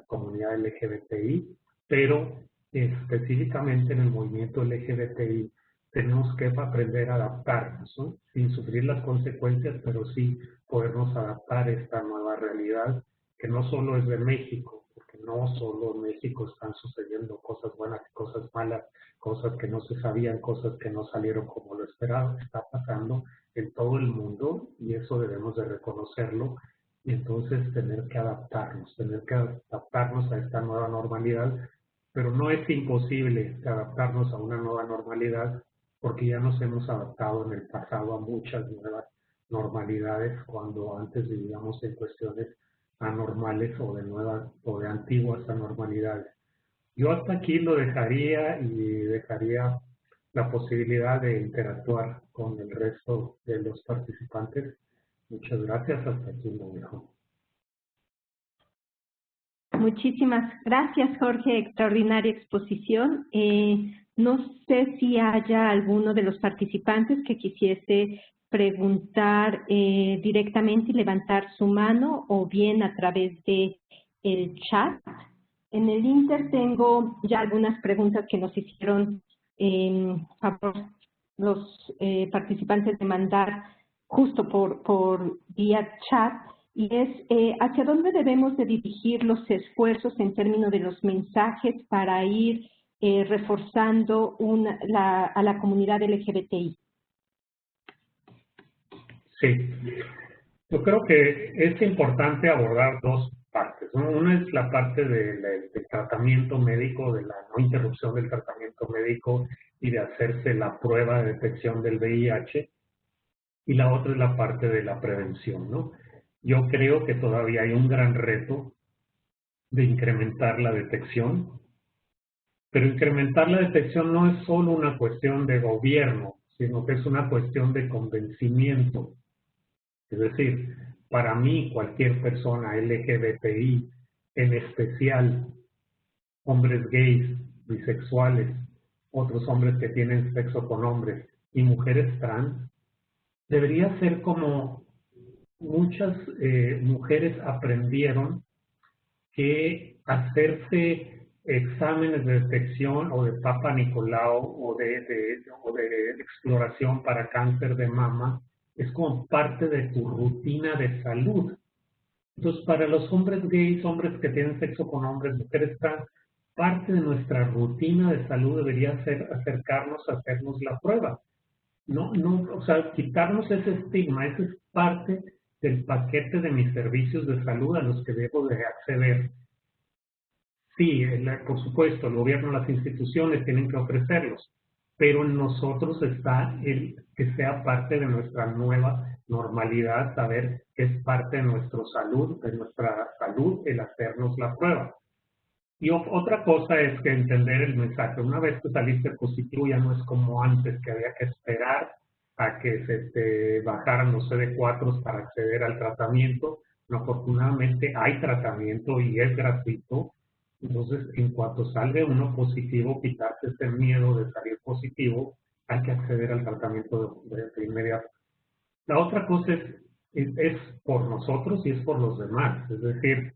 comunidad LGBTI, pero específicamente en el movimiento LGBTI tenemos que aprender a adaptarnos, ¿no? Sin sufrir las consecuencias, pero sí podernos adaptar a esta nueva realidad que no solo es de México, porque no solo en México están sucediendo cosas buenas y cosas malas, cosas que no se sabían, cosas que no salieron como lo esperaba, está pasando en todo el mundo y eso debemos de reconocerlo y entonces tener que adaptarnos a esta nueva normalidad, pero no es imposible adaptarnos a una nueva normalidad porque ya nos hemos adaptado en el pasado a muchas nuevas normalidades cuando antes vivíamos en cuestiones anormales o de antiguas anormalidades. Yo hasta aquí lo dejaría y dejaría la posibilidad de interactuar con el resto de los participantes Muchas gracias, hasta aquí lo dejo. Muchísimas gracias, Jorge. Extraordinaria exposición. No sé si haya alguno de los participantes que quisiese preguntar directamente y levantar su mano o bien a través de el chat. En el Inter tengo ya algunas preguntas que nos hicieron favor los participantes de mandar justo por vía chat. Y es hacia dónde debemos de dirigir los esfuerzos en términos de los mensajes para ir reforzando a la comunidad LGBTI. Sí, yo creo que es importante abordar dos partes, ¿no? Una es la parte del tratamiento médico, de la no interrupción del tratamiento médico y de hacerse la prueba de detección del VIH, y la otra es la parte de la prevención, ¿no? Yo creo que todavía hay un gran reto de incrementar la detección, pero incrementar la detección no es solo una cuestión de gobierno, sino que es una cuestión de convencimiento. Es decir, para mí, cualquier persona LGBTI, en especial hombres gays, bisexuales, otros hombres que tienen sexo con hombres y mujeres trans, debería ser como muchas mujeres aprendieron que hacerse exámenes de detección o de Papa Nicolau o de exploración para cáncer de mama es como parte de tu rutina de salud. Entonces, para los hombres gays, hombres que tienen sexo con hombres, mujeres trans, parte de nuestra rutina de salud debería ser acercarnos a hacernos la prueba. No, o sea, quitarnos ese estigma, esa es parte del paquete de mis servicios de salud a los que debo de acceder. Sí, por supuesto, el gobierno, las instituciones tienen que ofrecerlos, pero en nosotros está el que sea parte de nuestra nueva normalidad, saber que es parte de nuestra salud el hacernos la prueba. Y otra cosa es que entender el mensaje. Una vez que saliste positivo ya no es como antes, que había que esperar a que se te bajaran los CD4 para acceder al tratamiento. No, afortunadamente hay tratamiento y es gratuito. Entonces, en cuanto salga uno positivo, quitarse ese miedo de salir positivo, hay que acceder al tratamiento de inmediato. La otra cosa es por nosotros y es por los demás. Es decir,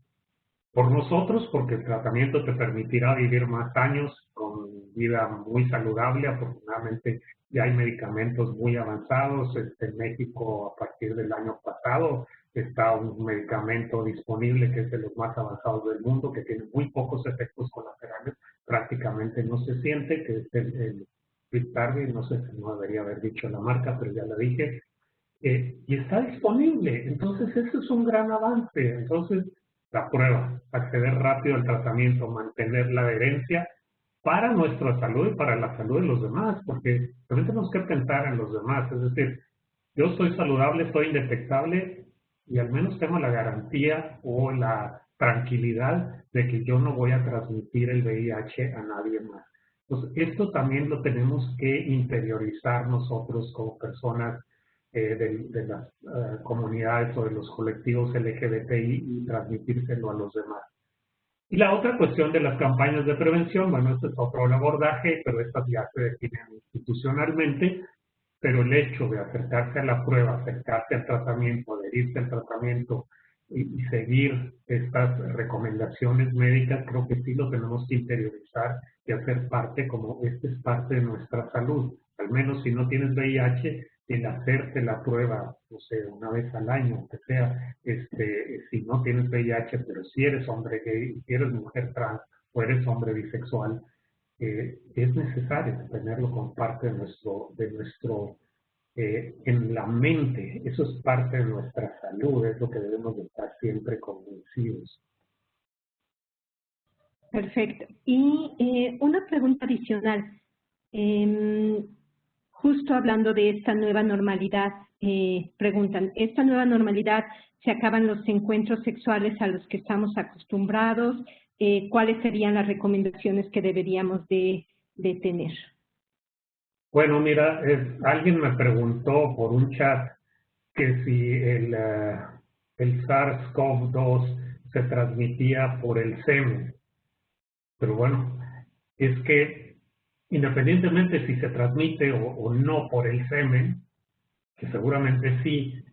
por nosotros, porque el tratamiento te permitirá vivir más años con vida muy saludable. Afortunadamente ya hay medicamentos muy avanzados. En México, a partir del año pasado, está un medicamento disponible que es de los más avanzados del mundo, que tiene muy pocos efectos colaterales, prácticamente no se siente, que es el Biktarvy, no sé si no debería haber dicho la marca, pero ya la dije, y está disponible. Entonces, eso es un gran avance. Entonces, la prueba, acceder rápido al tratamiento, mantener la adherencia para nuestra salud y para la salud de los demás, porque también tenemos que pensar en los demás. Es decir, yo soy saludable, soy indetectable y al menos tengo la garantía o la tranquilidad de que yo no voy a transmitir el VIH a nadie más. Entonces, esto también lo tenemos que interiorizar nosotros como personas de las comunidades o de los colectivos LGBTI y transmitírselo a los demás. Y la otra cuestión de las campañas de prevención, bueno, este es otro abordaje, pero estas ya se definen institucionalmente, pero el hecho de acercarse a la prueba, acercarse al tratamiento, adherirse al tratamiento y seguir estas recomendaciones médicas, creo que sí lo tenemos que interiorizar y hacer parte, como esta es parte de nuestra salud. Al menos si no tienes VIH, el hacerte la prueba, no sé, una vez al año, aunque sea, si no tienes VIH, pero si eres hombre gay, si eres mujer trans o eres hombre bisexual, es necesario tenerlo como parte de nuestro en la mente. Eso es parte de nuestra salud, es lo que debemos de estar siempre convencidos. Perfecto. Y una pregunta adicional. Justo hablando de esta nueva normalidad, preguntan, ¿esta nueva normalidad se acaban los encuentros sexuales a los que estamos acostumbrados? ¿Cuáles serían las recomendaciones que deberíamos de tener? Bueno, mira, alguien me preguntó por un chat que si el SARS-CoV-2 se transmitía por el semen. Pero bueno, es que independientemente si se transmite o no por el semen, que seguramente sí,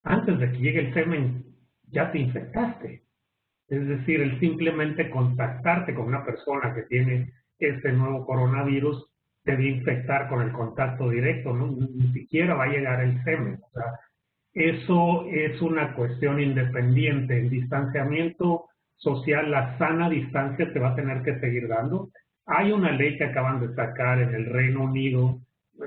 antes de que llegue el semen ya te infectaste. Es decir, el simplemente contactarte con una persona que tiene este nuevo coronavirus te va a infectar con el contacto directo, ¿no? Ni siquiera va a llegar el semen. O sea, eso es una cuestión independiente. El distanciamiento social, la sana distancia se va a tener que seguir dando. Hay una ley que acaban de sacar en el Reino Unido,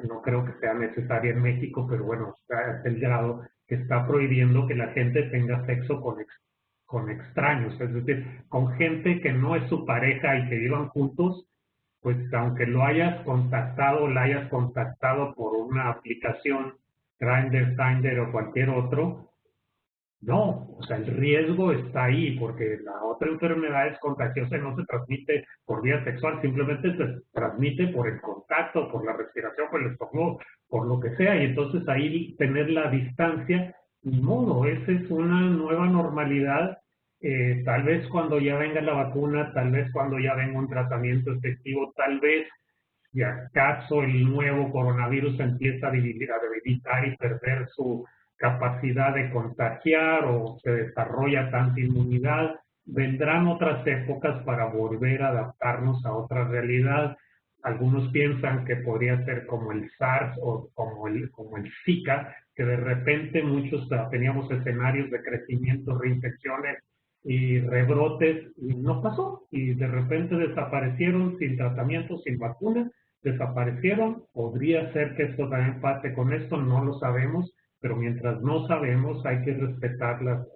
no creo que sea necesaria en México, pero bueno, está el grado que está prohibiendo que la gente tenga sexo con extraños, es decir, con gente que no es su pareja y que vivan juntos, pues aunque lo hayas contactado, la hayas contactado por una aplicación, Grindr, Tinder o cualquier otro, no, o sea, el riesgo está ahí porque la otra enfermedad es contagiosa y no se transmite por vía sexual, simplemente se transmite por el contacto, por la respiración, por el estornudo, por lo que sea, y entonces ahí tener la distancia, ni modo, esa es una nueva normalidad. Tal vez cuando ya venga la vacuna, tal vez cuando ya venga un tratamiento efectivo, tal vez si acaso el nuevo coronavirus empieza a debilitar y perder su capacidad de contagiar o se desarrolla tanta inmunidad, vendrán otras épocas para volver a adaptarnos a otra realidad. Algunos piensan que podría ser como el SARS o como el Zika, que de repente muchos teníamos escenarios de crecimiento, reinfecciones y rebrotes, y no pasó, y de repente desaparecieron sin tratamiento, sin vacuna, desaparecieron. Podría ser que esto también pase con esto, no lo sabemos, pero mientras no sabemos hay que respetar las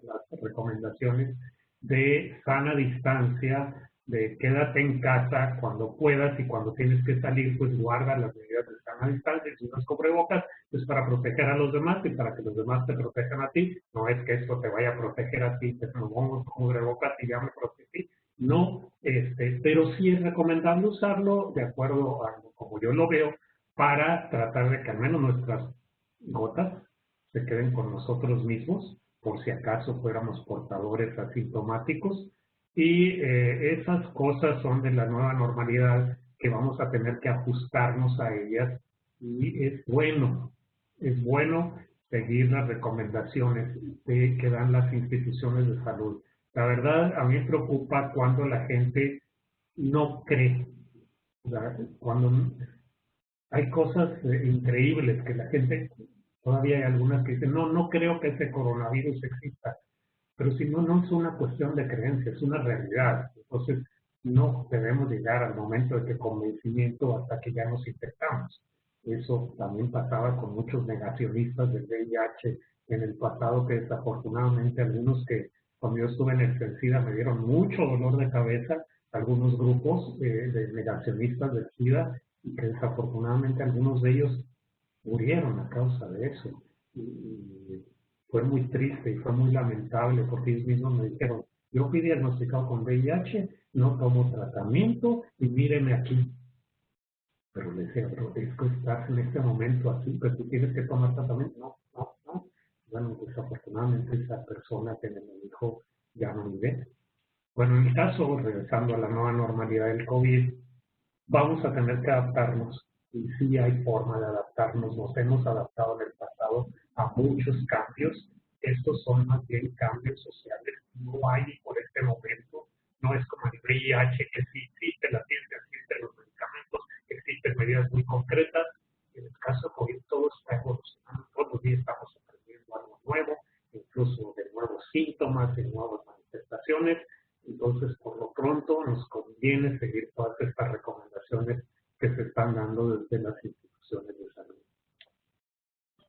recomendaciones de sana distancia, de quédate en casa cuando puedas y cuando tienes que salir, pues guarda las medidas de sana distancia. Si usas cubrebocas, es para proteger a los demás y para que los demás te protejan a ti. No es que esto te vaya a proteger a ti, que me pongo cubrebocas y ya me protegí. No, pero sí es recomendable usarlo de acuerdo a como yo lo veo, para tratar de que al menos nuestras gotas se queden con nosotros mismos, por si acaso fuéramos portadores asintomáticos. Y esas cosas son de la nueva normalidad que vamos a tener que ajustarnos a ellas. Y es bueno seguir las recomendaciones que dan las instituciones de salud. La verdad, a mí me preocupa cuando la gente no cree. O sea, cuando hay cosas increíbles que la gente, todavía hay algunas que dicen, no creo que ese coronavirus exista. Pero si no, no es una cuestión de creencia, es una realidad. Entonces, no debemos llegar al momento de convencimiento hasta que ya nos infectamos. Eso también pasaba con muchos negacionistas del VIH en el pasado, que desafortunadamente algunos que cuando yo estuve en el SIDA me dieron mucho dolor de cabeza, algunos grupos de negacionistas del SIDA, y que desafortunadamente algunos de ellos murieron a causa de eso. Y fue muy triste y fue muy lamentable porque ellos mismos me dijeron, yo fui diagnosticado con VIH, no tomo tratamiento y míreme aquí. Pero le decía, pero es que estás en este momento así, pero tú tienes que tomar tratamiento. No. Bueno, desafortunadamente esa persona que me dijo ya no vive. Bueno, en el caso, regresando a la nueva normalidad del COVID, vamos a tener que adaptarnos. Y sí hay forma de adaptarnos. Nos hemos adaptado en el pasado a muchos cambios. Estos son más bien cambios sociales. No hay por este momento. No es como el VIH, que sí existe la ciencia, existen los medicamentos, existen medidas muy concretas. En el caso de COVID todo está evolucionando. Todos los días estamos aprendiendo algo nuevo, incluso de nuevos síntomas, de nuevas manifestaciones. Entonces, por lo pronto, nos conviene seguir todas estas recomendaciones que se están dando desde las instituciones de salud.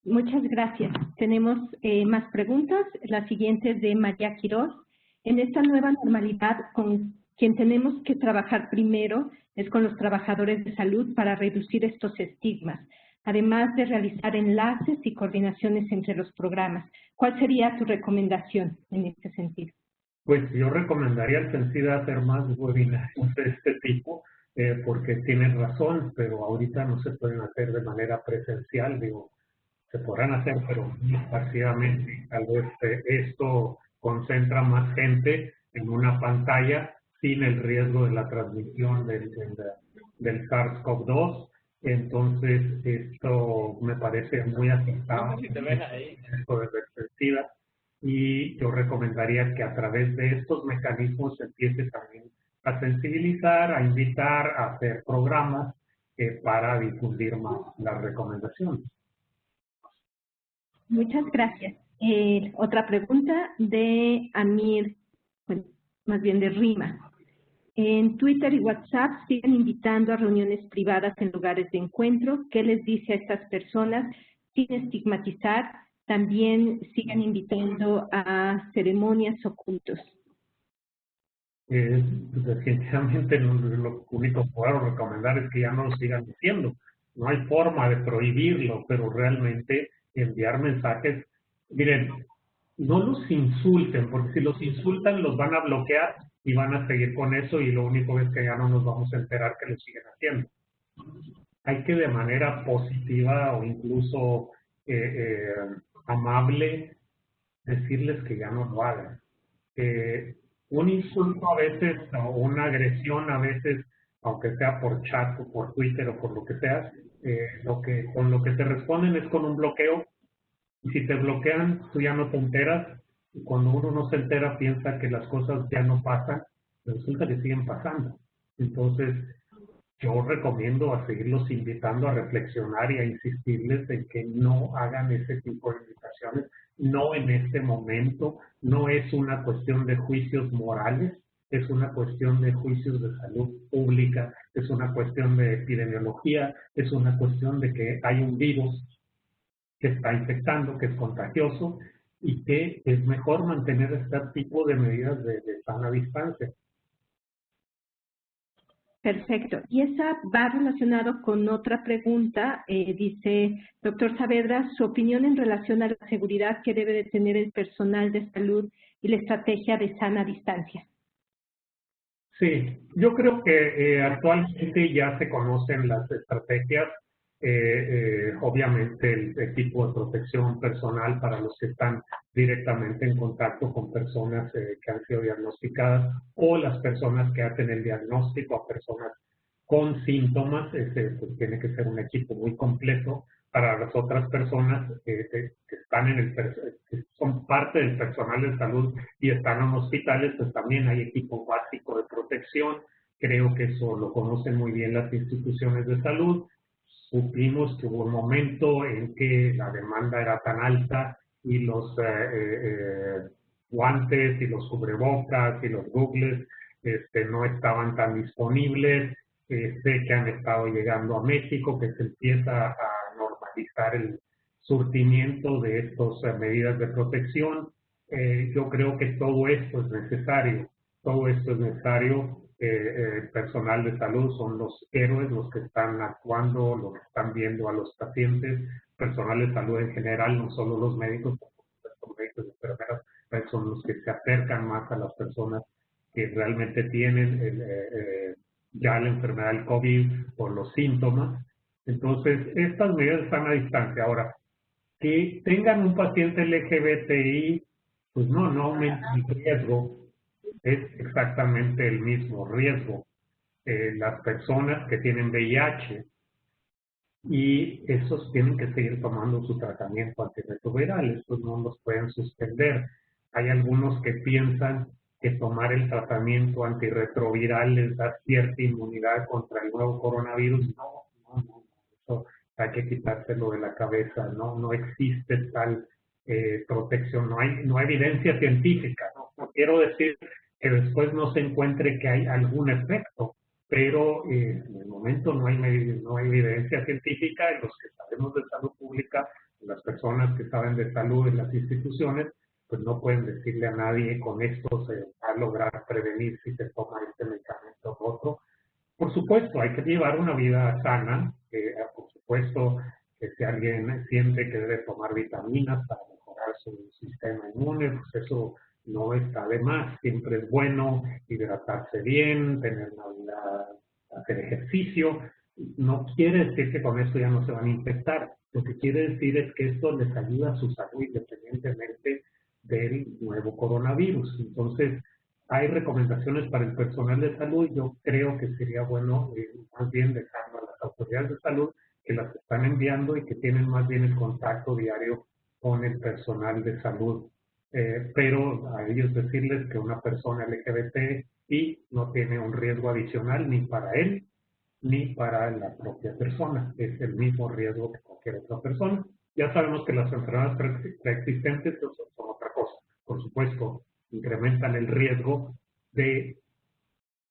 Muchas gracias. Tenemos más preguntas. La siguiente es de María Quiroz. En esta nueva normalidad, con quien tenemos que trabajar primero es con los trabajadores de salud para reducir estos estigmas, además de realizar enlaces y coordinaciones entre los programas. ¿Cuál sería tu recomendación en este sentido? Pues yo recomendaría al CENSIDA hacer más webinarios de este tipo, porque tienes razón, pero ahorita no se pueden hacer de manera presencial. Digo, se podrán hacer, pero muy esparcidamente. Tal vez esto concentra más gente en una pantalla sin el riesgo de la transmisión del SARS-CoV-2. Entonces, esto me parece muy acertado esto de perspectiva, y yo recomendaría que a través de estos mecanismos se empiece también a sensibilizar, a invitar, a hacer programas para difundir más las recomendaciones. Muchas gracias. Otra pregunta de Amir, bueno, más bien de Rima. En Twitter y WhatsApp siguen invitando a reuniones privadas en lugares de encuentro. ¿Qué les dice a estas personas sin estigmatizar? También siguen invitando a ceremonias o cultos. Definitivamente lo único que puedo recomendar es que ya no lo sigan haciendo. No hay forma de prohibirlo, pero realmente enviar mensajes. Miren, no los insulten, porque si los insultan los van a bloquear y van a seguir con eso, y lo único es que ya no nos vamos a enterar que lo siguen haciendo. Hay que de manera positiva o incluso amable decirles que ya no lo hagan. Un insulto a veces o una agresión a veces, aunque sea por chat o por Twitter o por lo que sea, con lo que te responden es con un bloqueo, y si te bloquean tú ya no te enteras, y cuando uno no se entera piensa que las cosas ya no pasan, pero resulta que siguen pasando. Entonces yo recomiendo a seguirlos invitando a reflexionar y a insistirles en que no hagan ese tipo de invitaciones, no en este momento. No es una cuestión de juicios morales, es una cuestión de juicios de salud pública, es una cuestión de epidemiología, es una cuestión de que hay un virus que está infectando, que es contagioso, y que es mejor mantener este tipo de medidas de sana distancia. Perfecto. Y esa va relacionado con otra pregunta. Dice, doctor Saavedra, su opinión en relación a la seguridad que debe de tener el personal de salud y la estrategia de sana distancia. Sí, yo creo que actualmente ya se conocen las estrategias. Obviamente el equipo de protección personal para los que están directamente en contacto con personas que han sido diagnosticadas, o las personas que hacen el diagnóstico a personas con síntomas, pues tiene que ser un equipo muy completo. Para las otras personas que están que son parte del personal de salud y están en hospitales, pues también hay equipo básico de protección. Creo que eso lo conocen muy bien las instituciones de salud. Supimos que hubo un momento en que la demanda era tan alta y los guantes y los cubrebocas y los googles no estaban tan disponibles. Sé que han estado llegando a México, que se empieza a normalizar el surtimiento de estas medidas de protección. Yo creo que todo esto es necesario, todo esto es necesario. El personal de salud son los héroes, los que están actuando, los que están viendo a los pacientes. Personal de salud en general, no solo los médicos, los médicos y enfermeras, son los que se acercan más a las personas que realmente tienen ya la enfermedad del COVID o los síntomas. Entonces, estas medidas están a distancia. Ahora, que tengan un paciente LGBTI, pues no aumenta el riesgo, es exactamente el mismo riesgo. Las personas que tienen VIH, y esos tienen que seguir tomando su tratamiento antirretroviral, estos no los pueden suspender. Hay algunos que piensan que tomar el tratamiento antirretroviral les da cierta inmunidad contra el nuevo coronavirus. No, eso hay que quitárselo de la cabeza. No existe tal protección, no hay evidencia científica. No quiero decir que después no se encuentre que hay algún efecto, pero en el momento no hay evidencia científica. En los que sabemos de salud pública, las personas que saben de salud en las instituciones, pues no pueden decirle a nadie con esto se va a lograr prevenir si se toma este medicamento o otro. Por supuesto, hay que llevar una vida sana. Por supuesto que si alguien siente que debe tomar vitaminas para mejorar su sistema inmune, pues eso no está de más. Siempre es bueno hidratarse bien, tener una vida, hacer ejercicio, no quiere decir que con esto ya no se van a infectar. Lo que quiere decir es que esto les ayuda a su salud independientemente del nuevo coronavirus. Entonces, hay recomendaciones para el personal de salud. Yo creo que sería bueno más bien dejarlo a las autoridades de salud que las están enviando y que tienen más bien el contacto diario con el personal de salud. Pero a ellos decirles que una persona LGBT y no tiene un riesgo adicional ni para él ni para la propia persona. Es el mismo riesgo que cualquier otra persona. Ya sabemos que las enfermedades preexistentes son otra cosa. Por supuesto, incrementan el riesgo de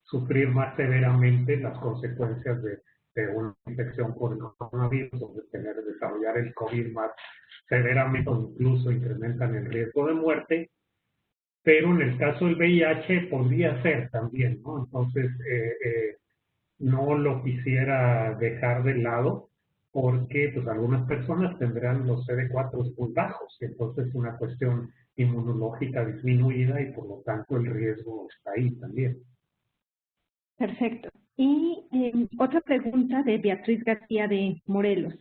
sufrir más severamente las consecuencias de una infección por el coronavirus o de desarrollar el COVID más severamente o incluso incrementan el riesgo de muerte. Pero en el caso del VIH podría ser también, ¿no? Entonces, no lo quisiera dejar de lado porque pues algunas personas tendrán los CD4 muy bajos y entonces es una cuestión inmunológica disminuida y por lo tanto el riesgo está ahí también. Perfecto. Y otra pregunta de Beatriz García de Morelos.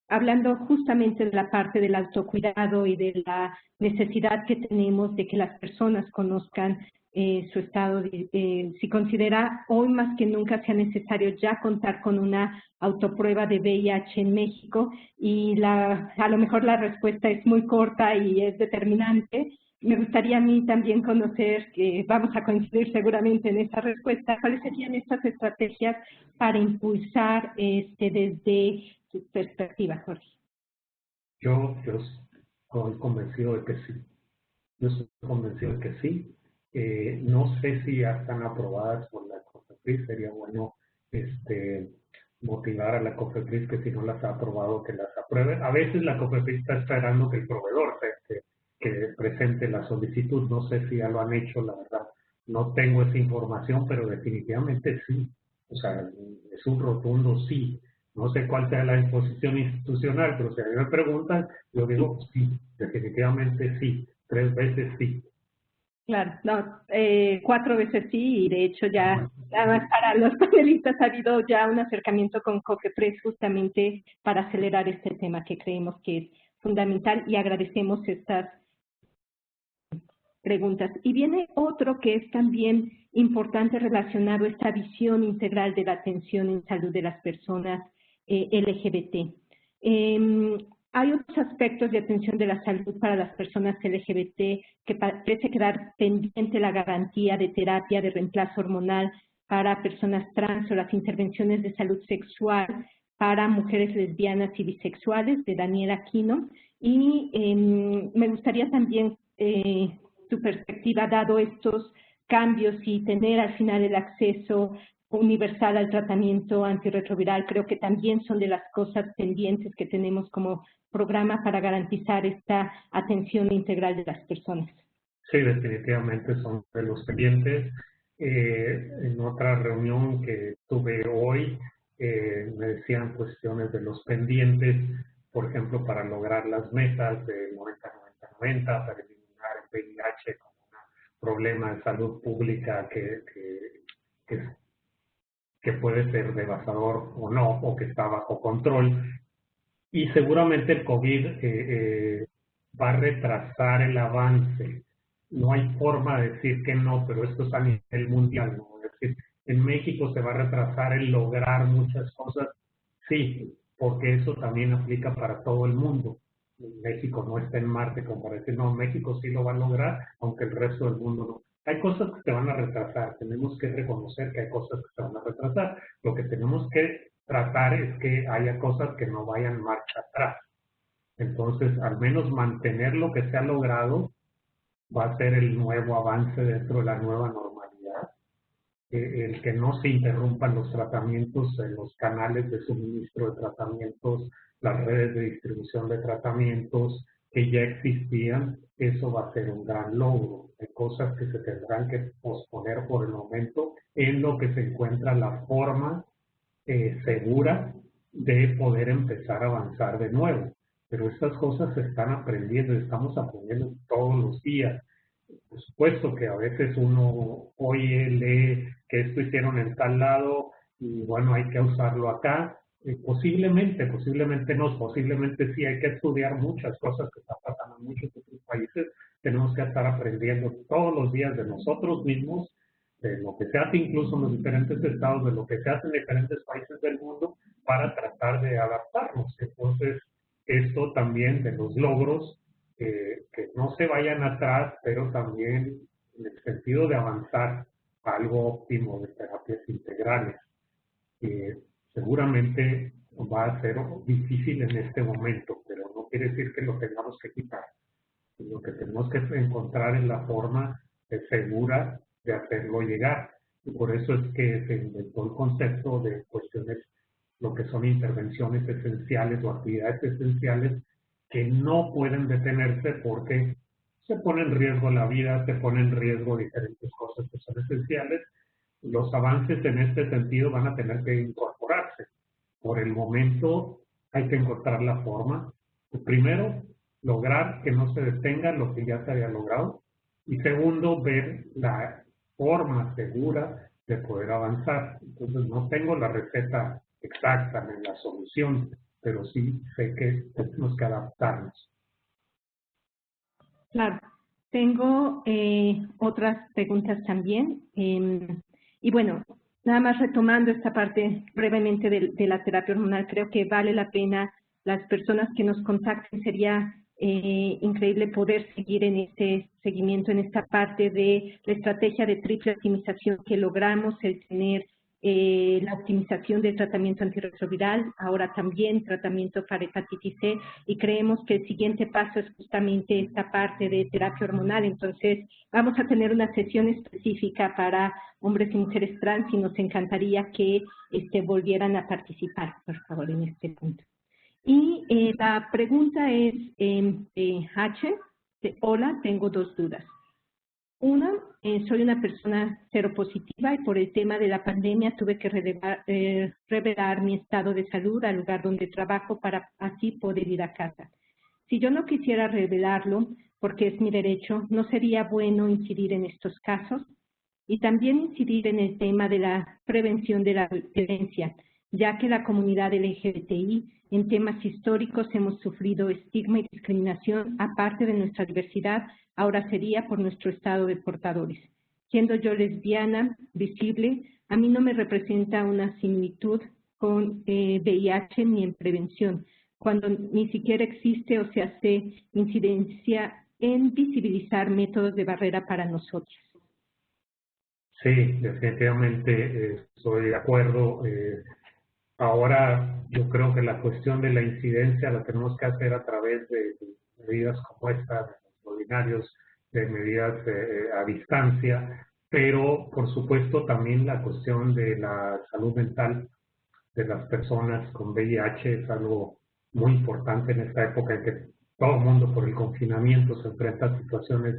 Hablando justamente de la parte del autocuidado y de la necesidad que tenemos de que las personas conozcan su estado, si considera hoy más que nunca sea necesario ya contar con una autoprueba de VIH en México y a lo mejor la respuesta es muy corta y es determinante. Me gustaría a mí también conocer, que vamos a coincidir seguramente en esa respuesta, cuáles serían estas estrategias para impulsar desde su perspectiva, Jorge. Yo estoy convencido de que sí. Yo estoy convencido de que sí. No sé si ya están aprobadas por la COFEPRIS. Sería bueno motivar a la COFEPRIS que si no las ha aprobado, que las apruebe. A veces la COFEPRIS está esperando que el proveedor que presente la solicitud. No sé si ya lo han hecho, la verdad. No tengo esa información, pero definitivamente sí. O sea, es un rotundo sí. No sé cuál sea la disposición institucional, pero si a mí me preguntan, yo digo sí, definitivamente sí, 3 veces sí. Claro, no, 4 veces sí, y de hecho ya, además para los panelistas ha habido ya un acercamiento con COFEPRIS justamente para acelerar este tema que creemos que es fundamental y agradecemos estas preguntas. Y viene otro que es también importante relacionado a esta visión integral de la atención en salud de las personas LGBT. Hay otros aspectos de atención de la salud para las personas LGBT que parece quedar pendiente la garantía de terapia de reemplazo hormonal para personas trans o las intervenciones de salud sexual para mujeres lesbianas y bisexuales de Daniela Aquino. Y me gustaría también tu perspectiva, dado estos cambios y tener al final el acceso universal al tratamiento antirretroviral, creo que también son de las cosas pendientes que tenemos como programa para garantizar esta atención integral de las personas. Sí, definitivamente son de los pendientes. En otra reunión que tuve hoy, me decían cuestiones de los pendientes, por ejemplo, para lograr las metas de 90-90-90, para eliminar el VIH como un problema de salud pública que puede ser devastador o no, o que está bajo control. Y seguramente el COVID va a retrasar el avance. No hay forma de decir que no, pero esto es a nivel mundial, ¿no? Es decir, en México se va a retrasar el lograr muchas cosas, sí, porque eso también aplica para todo el mundo. México no está en Marte, como para decir, no, México sí lo va a lograr, aunque el resto del mundo no. Hay cosas que se van a retrasar, tenemos que reconocer que hay cosas que se van a retrasar. Lo que tenemos que tratar es que haya cosas que no vayan marcha atrás. Entonces, al menos mantener lo que se ha logrado va a ser el nuevo avance dentro de la nueva normalidad. El que no se interrumpan los tratamientos, los canales de suministro de tratamientos, las redes de distribución de tratamientos que ya existían, eso va a ser un gran logro. Hay cosas que se tendrán que posponer por el momento en lo que se encuentra la forma segura de poder empezar a avanzar de nuevo. Pero estas cosas se están aprendiendo, estamos aprendiendo todos los días. Por supuesto que a veces uno oye, lee que esto hicieron en tal lado y bueno, hay que usarlo acá. Posiblemente no, posiblemente sí hay que estudiar muchas cosas que están pasando en muchos otros países. Tenemos que estar aprendiendo todos los días de nosotros mismos, de lo que se hace incluso en los diferentes estados, de lo que se hace en diferentes países del mundo, para tratar de adaptarnos. Entonces, esto también de los logros, que no se vayan atrás, pero también en el sentido de avanzar a algo óptimo de terapias integrales. Seguramente va a ser difícil en este momento, pero no quiere decir que lo tengamos que quitar. Lo que tenemos que encontrar es la forma segura de hacerlo llegar. Y por eso es que se inventó el concepto de cuestiones, lo que son intervenciones esenciales o actividades esenciales que no pueden detenerse porque se pone en riesgo la vida, se pone en riesgo diferentes cosas que son esenciales. Los avances en este sentido van a tener que incorporarse. Por el momento hay que encontrar la forma. Primero, lograr que no se detenga lo que ya se había logrado. Y segundo, ver la forma segura de poder avanzar. Entonces, no tengo la receta exacta ni la solución, pero sí sé que tenemos que adaptarnos. Claro. Tengo otras preguntas también. Y bueno, nada más retomando esta parte brevemente de la terapia hormonal, creo que vale la pena las personas que nos contacten, sería increíble poder seguir en este seguimiento, en esta parte de la estrategia de triple optimización que logramos, el tener la optimización del tratamiento antirretroviral, ahora también tratamiento para hepatitis C, y creemos que el siguiente paso es justamente esta parte de terapia hormonal. Entonces, vamos a tener una sesión específica para hombres y mujeres trans y nos encantaría que volvieran a participar, por favor, en este punto. Y la pregunta es de H. Hola, tengo dos dudas. Una, soy una persona seropositiva y por el tema de la pandemia tuve que revelar mi estado de salud al lugar donde trabajo para así poder ir a casa. Si yo no quisiera revelarlo, porque es mi derecho, ¿no sería bueno incidir en estos casos? Y también incidir en el tema de la prevención de la violencia, ya que la comunidad LGBTI en temas históricos hemos sufrido estigma y discriminación, aparte de nuestra diversidad, ahora sería por nuestro estado de portadores. Siendo yo lesbiana, visible, a mí no me representa una similitud con VIH ni en prevención, cuando ni siquiera existe o se hace incidencia en visibilizar métodos de barrera para nosotros. Sí, definitivamente estoy de acuerdo. Ahora yo creo que la cuestión de la incidencia la tenemos que hacer a través de medidas como esta, de los webinarios, de medidas a distancia, pero por supuesto también la cuestión de la salud mental de las personas con VIH es algo muy importante en esta época en que todo el mundo por el confinamiento se enfrenta a situaciones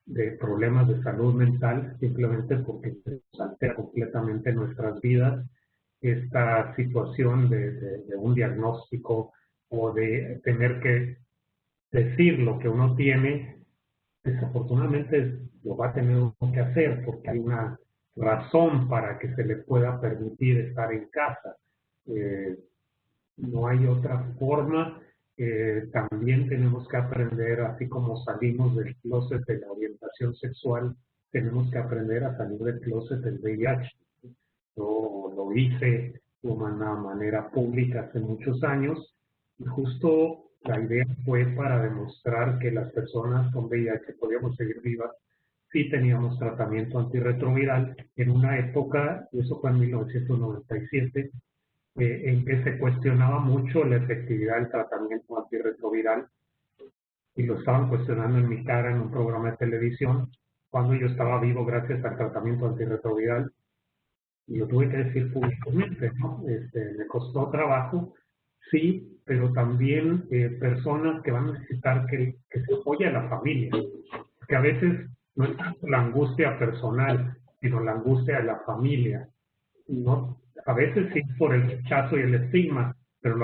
de problemas de salud mental, simplemente porque se altera completamente nuestras vidas. Esta situación de un diagnóstico o de tener que decir lo que uno tiene, desafortunadamente lo va a tener uno que hacer porque hay una razón para que se le pueda permitir estar en casa. No hay otra forma. También tenemos que aprender, así como salimos del closet de la orientación sexual, tenemos que aprender a salir del closet del VIH. Yo lo hice de una manera pública hace muchos años y justo la idea fue para demostrar que las personas con VIH podíamos seguir vivas si teníamos tratamiento antirretroviral en una época, y eso fue en 1997, en que se cuestionaba mucho la efectividad del tratamiento antirretroviral y lo estaban cuestionando en mi cara en un programa de televisión cuando yo estaba vivo gracias al tratamiento antirretroviral. Y lo tuve que decir públicamente, ¿no? Me costó trabajo, sí, pero también personas que van a necesitar que se apoye a la familia. Porque a veces no es tanto la angustia personal, sino la angustia de la familia. No, a veces sí por el rechazo y el estigma, pero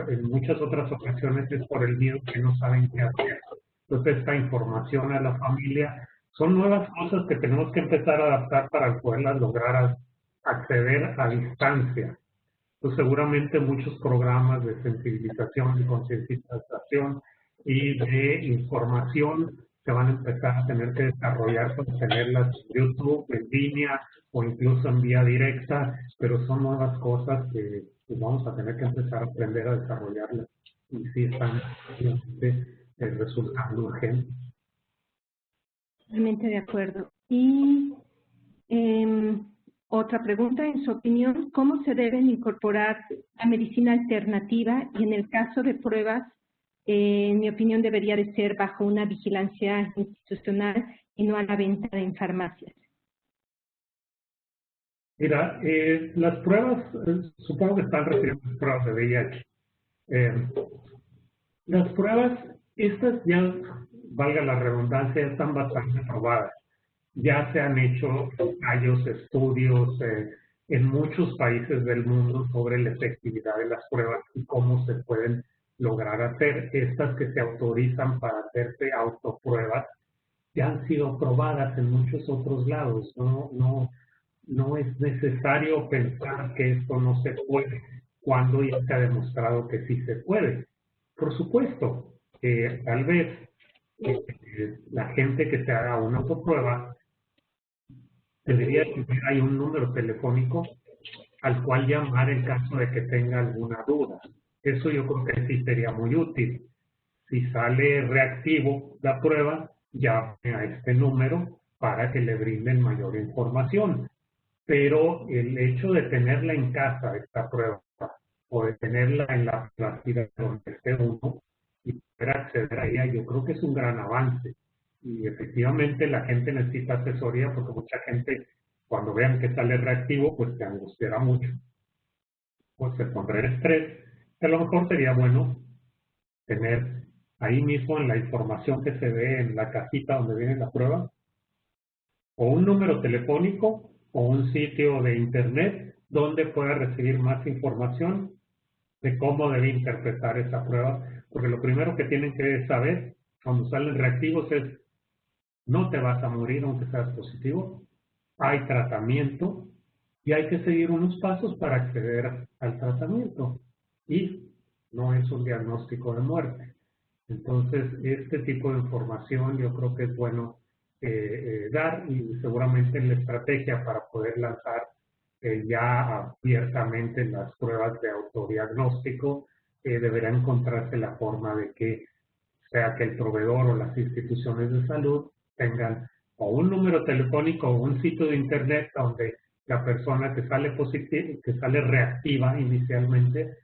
en muchas otras ocasiones es por el miedo que no saben qué hacer. Entonces, esta información a la familia son nuevas cosas que tenemos que empezar a adaptar para poderlas lograr acceder a distancia. Pues seguramente muchos programas de sensibilización, de concientización y de información se van a empezar a tener que desarrollar para tenerlas en YouTube, en línea o incluso en vía directa, pero son nuevas cosas que pues, vamos a tener que empezar a aprender a desarrollarlas y sí están resultando urgentes. Totalmente de acuerdo. Y otra pregunta, en su opinión, ¿cómo se deben incorporar la medicina alternativa? Y en el caso de pruebas, en mi opinión, debería de ser bajo una vigilancia institucional y no a la venta en farmacias. Mira, las pruebas, supongo que están refiriendo a las pruebas de VIH. Las pruebas, estas ya, valga la redundancia, están bastante probadas. Ya se han hecho ensayos, estudios en muchos países del mundo sobre la efectividad de las pruebas y cómo se pueden lograr hacer. Estas que se autorizan para hacerse autopruebas ya han sido probadas en muchos otros lados. No es necesario pensar que esto no se puede cuando ya se ha demostrado que sí se puede. Por supuesto, tal vez la gente que se haga una autoprueba debería tener ahí un número telefónico al cual llamar en caso de que tenga alguna duda. Eso yo creo que sí sería muy útil. Si sale reactivo la prueba, llame a este número para que le brinden mayor información. Pero el hecho de tenerla en casa, esta prueba, o de tenerla en la privacidad donde esté uno y poder acceder a ella, yo creo que es un gran avance. Y efectivamente la gente necesita asesoría porque mucha gente, cuando vean que sale reactivo, pues se angustiará mucho. Pues se pondrá en estrés. A lo mejor sería bueno tener ahí mismo en la información que se ve en la cajita donde viene la prueba, o un número telefónico o un sitio de internet donde pueda recibir más información de cómo debe interpretar esa prueba, porque lo primero que tienen que saber cuando salen reactivos es no te vas a morir aunque seas positivo, hay tratamiento y hay que seguir unos pasos para acceder al tratamiento y no es un diagnóstico de muerte. Entonces, este tipo de información yo creo que es bueno dar y seguramente la estrategia para poder lanzar ya abiertamente las pruebas de autodiagnóstico deberá encontrarse la forma de que sea que el proveedor o las instituciones de salud tengan o un número telefónico o un sitio de internet donde la persona que sale positiva, que sale reactiva inicialmente,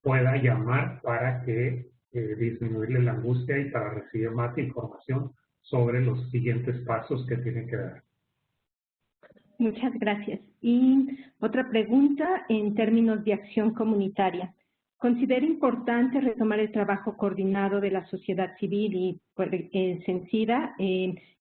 pueda llamar para que disminuirle la angustia y para recibir más información sobre los siguientes pasos que tiene que dar. Muchas gracias. Y otra pregunta en términos de acción comunitaria. ¿Considera importante retomar el trabajo coordinado de la sociedad civil y Sencida?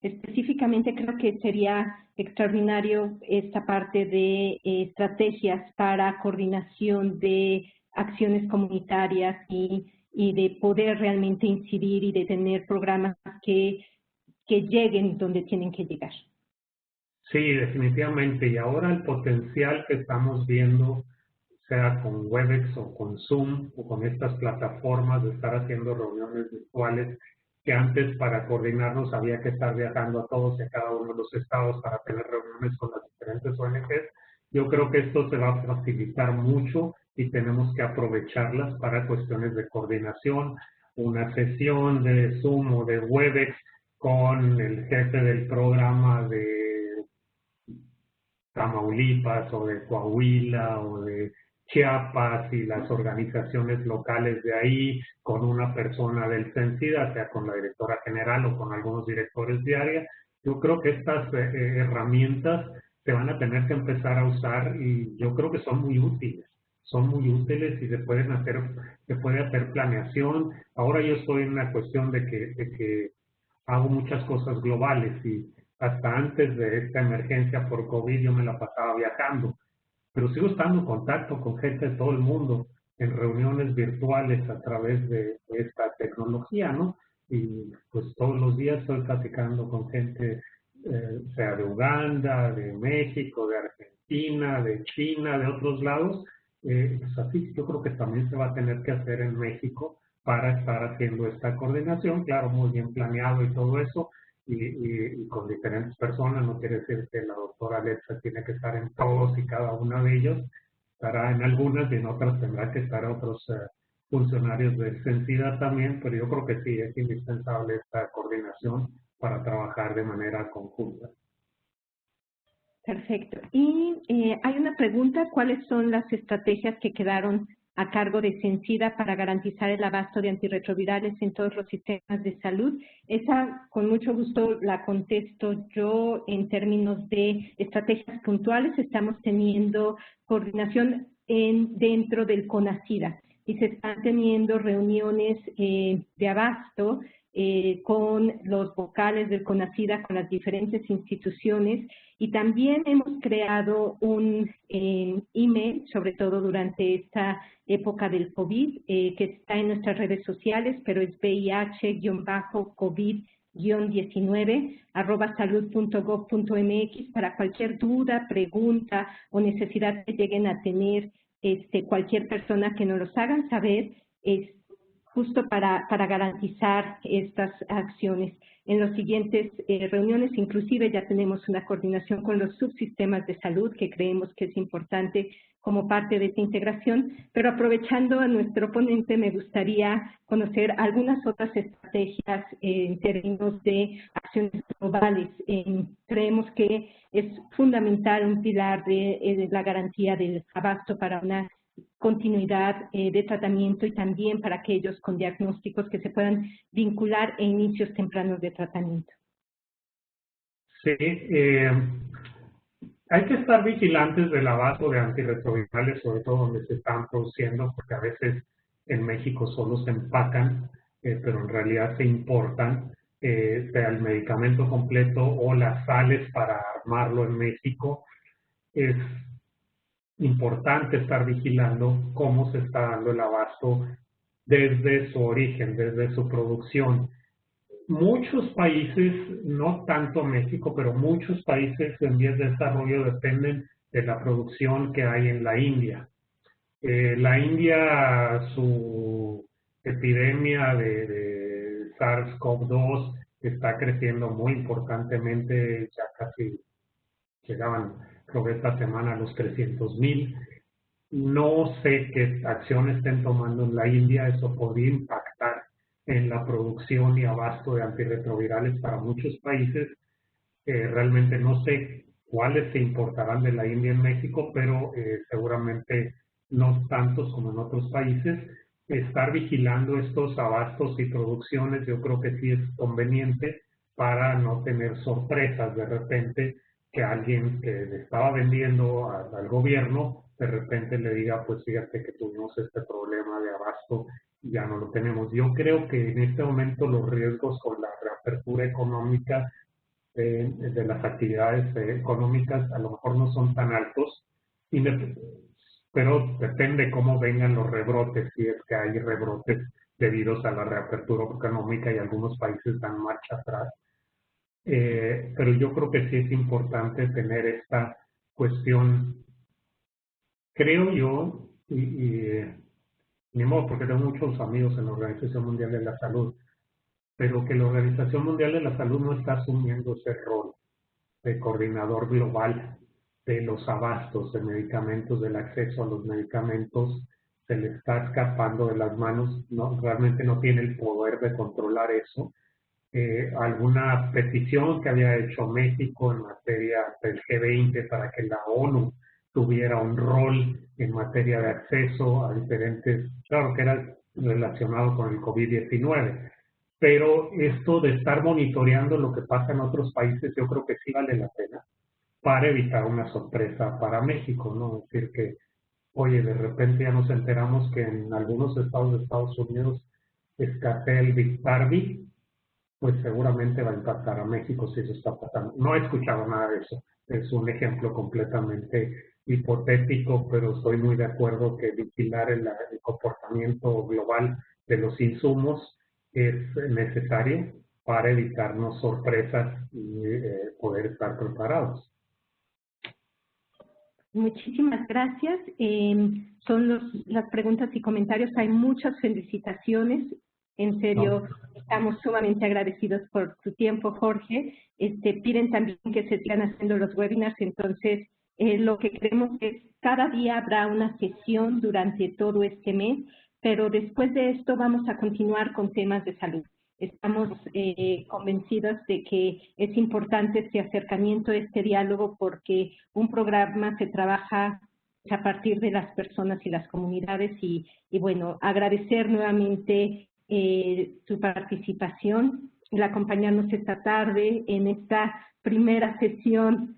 Específicamente creo que sería extraordinario esta parte de estrategias para coordinación de acciones comunitarias y de poder realmente incidir y de tener programas que lleguen donde tienen que llegar. Sí, definitivamente. Y ahora el potencial que estamos viendo, sea con Webex o con Zoom o con estas plataformas de estar haciendo reuniones virtuales, que antes para coordinarnos había que estar viajando a todos y a cada uno de los estados para tener reuniones con las diferentes ONGs. Yo creo que esto se va a facilitar mucho y tenemos que aprovecharlas para cuestiones de coordinación. Una sesión de Zoom o de Webex con el jefe del programa de Tamaulipas o de Coahuila o de Chiapas y las organizaciones locales de ahí, con una persona del Sencida, sea con la directora general o con algunos directores de área. Yo creo que estas herramientas se van a tener que empezar a usar y yo creo que son muy útiles. Son muy útiles y se puede hacer planeación. Ahora yo estoy en una cuestión de que hago muchas cosas globales y hasta antes de esta emergencia por COVID yo me la pasaba viajando, pero sigo estando en contacto con gente de todo el mundo en reuniones virtuales a través de esta tecnología, ¿no? Y pues todos los días estoy platicando con gente, sea de Uganda, de México, de Argentina, Argentina, de China, de otros lados, pues así yo creo que también se va a tener que hacer en México para estar haciendo esta coordinación, claro, muy bien planeado y todo eso, y con diferentes personas. No quiere decir que la doctora Alexa tiene que estar en todos y cada uno de ellos, estará en algunas y en otras tendrá que estar otros funcionarios de Sensida también, pero yo creo que sí, es indispensable esta coordinación para trabajar de manera conjunta. Perfecto. Y hay una pregunta: ¿cuáles son las estrategias que quedaron a cargo de Sensida para garantizar el abasto de antirretrovirales en todos los sistemas de salud? Esa, con mucho gusto, la contesto yo en términos de estrategias puntuales. Estamos teniendo coordinación dentro del CONACYDA y se están teniendo reuniones de abasto con los vocales del CONACYDA, con las diferentes instituciones, y también hemos creado un email, sobre todo durante esta época del COVID, que está en nuestras redes sociales, pero es VIH-COVID-19 @salud.gov.mx, para cualquier duda, pregunta o necesidad que lleguen a tener cualquier persona, que nos los hagan saber, justo para garantizar estas acciones. En las siguientes reuniones, inclusive, ya tenemos una coordinación con los subsistemas de salud, que creemos que es importante como parte de esta integración. Pero aprovechando a nuestro ponente, me gustaría conocer algunas otras estrategias en términos de acciones globales. Creemos que es fundamental un pilar de la garantía del abasto para una continuidad de tratamiento, y también para aquellos con diagnósticos que se puedan vincular en inicios tempranos de tratamiento. Sí, hay que estar vigilantes del abasto de antirretrovirales, sobre todo donde se están produciendo, porque a veces en México solo se empacan, pero en realidad se importan, sea el medicamento completo o las sales para armarlo en México. Es importante estar vigilando cómo se está dando el abasto desde su origen, desde su producción. Muchos países, no tanto México, pero muchos países en vías de desarrollo dependen de la producción que hay en la India. La India, su epidemia de SARS-CoV-2 está creciendo muy importantemente, ya casi llegaban, creo que esta semana, a los 300,000. No sé qué acciones estén tomando en la India. Eso podría impactar en la producción y abasto de antirretrovirales para muchos países. Realmente no sé cuáles se importarán de la India en México, pero seguramente no tantos como en otros países. Estar vigilando estos abastos y producciones, yo creo que sí es conveniente para no tener sorpresas de repente, que alguien que le estaba vendiendo al gobierno de repente le diga: pues fíjate que tuvimos este problema de abasto y ya no lo tenemos. Yo creo que en este momento los riesgos con la reapertura económica de las actividades económicas a lo mejor no son tan altos, pero depende cómo vengan los rebrotes, si es que hay rebrotes debidos a la reapertura económica y algunos países dan marcha atrás. Pero yo creo que sí es importante tener esta cuestión, creo yo, ni modo, porque tengo muchos amigos en la Organización Mundial de la Salud, pero que la Organización Mundial de la Salud no está asumiendo ese rol de coordinador global de los abastos de medicamentos, del acceso a los medicamentos. Se le está escapando de las manos, realmente no tiene el poder de controlar eso. Alguna petición que había hecho México en materia del G20 para que la ONU tuviera un rol en materia de acceso a diferentes, claro que era relacionado con el COVID-19, pero esto de estar monitoreando lo que pasa en otros países, yo creo que sí vale la pena para evitar una sorpresa para México, ¿no? Es decir que, oye, de repente ya nos enteramos que en algunos estados de Estados Unidos escasea el Biktarvy, pues seguramente va a impactar a México si eso está pasando. No he escuchado nada de eso. Es un ejemplo completamente hipotético, pero estoy muy de acuerdo que vigilar el comportamiento global de los insumos es necesario para evitarnos sorpresas y poder estar preparados. Muchísimas gracias. Son las preguntas y comentarios. Hay muchas felicitaciones. En serio, estamos sumamente agradecidos por tu tiempo, Jorge. Piden también que se sigan haciendo los webinars, entonces lo que queremos es cada día habrá una sesión durante todo este mes, pero después de esto vamos a continuar con temas de salud. Estamos convencidos de que es importante este acercamiento, este diálogo, porque un programa se trabaja a partir de las personas y las comunidades y bueno, agradecer nuevamente tu participación, el acompañarnos esta tarde en esta primera sesión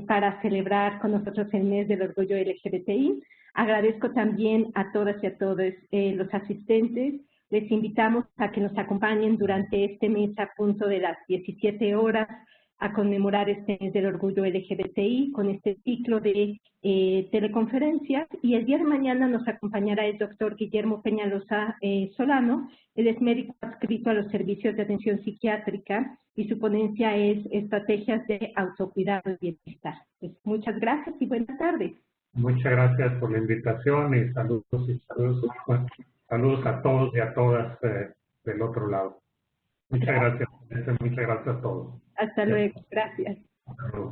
para celebrar con nosotros el mes del orgullo LGBTI. Agradezco también a todas y a todos los asistentes. Les invitamos a que nos acompañen durante este mes a punto de las 17 horas a conmemorar este mes del orgullo LGBTI con este ciclo de teleconferencias. Y el día de mañana nos acompañará el doctor Guillermo Peñalosa Solano. Él es médico adscrito a los servicios de atención psiquiátrica y su ponencia es Estrategias de autocuidado y bienestar. Pues, muchas gracias y buenas tardes. Muchas gracias por la invitación y saludos a todos y a todas del otro lado. Muchas gracias a todos. Hasta luego. Gracias. Hasta luego.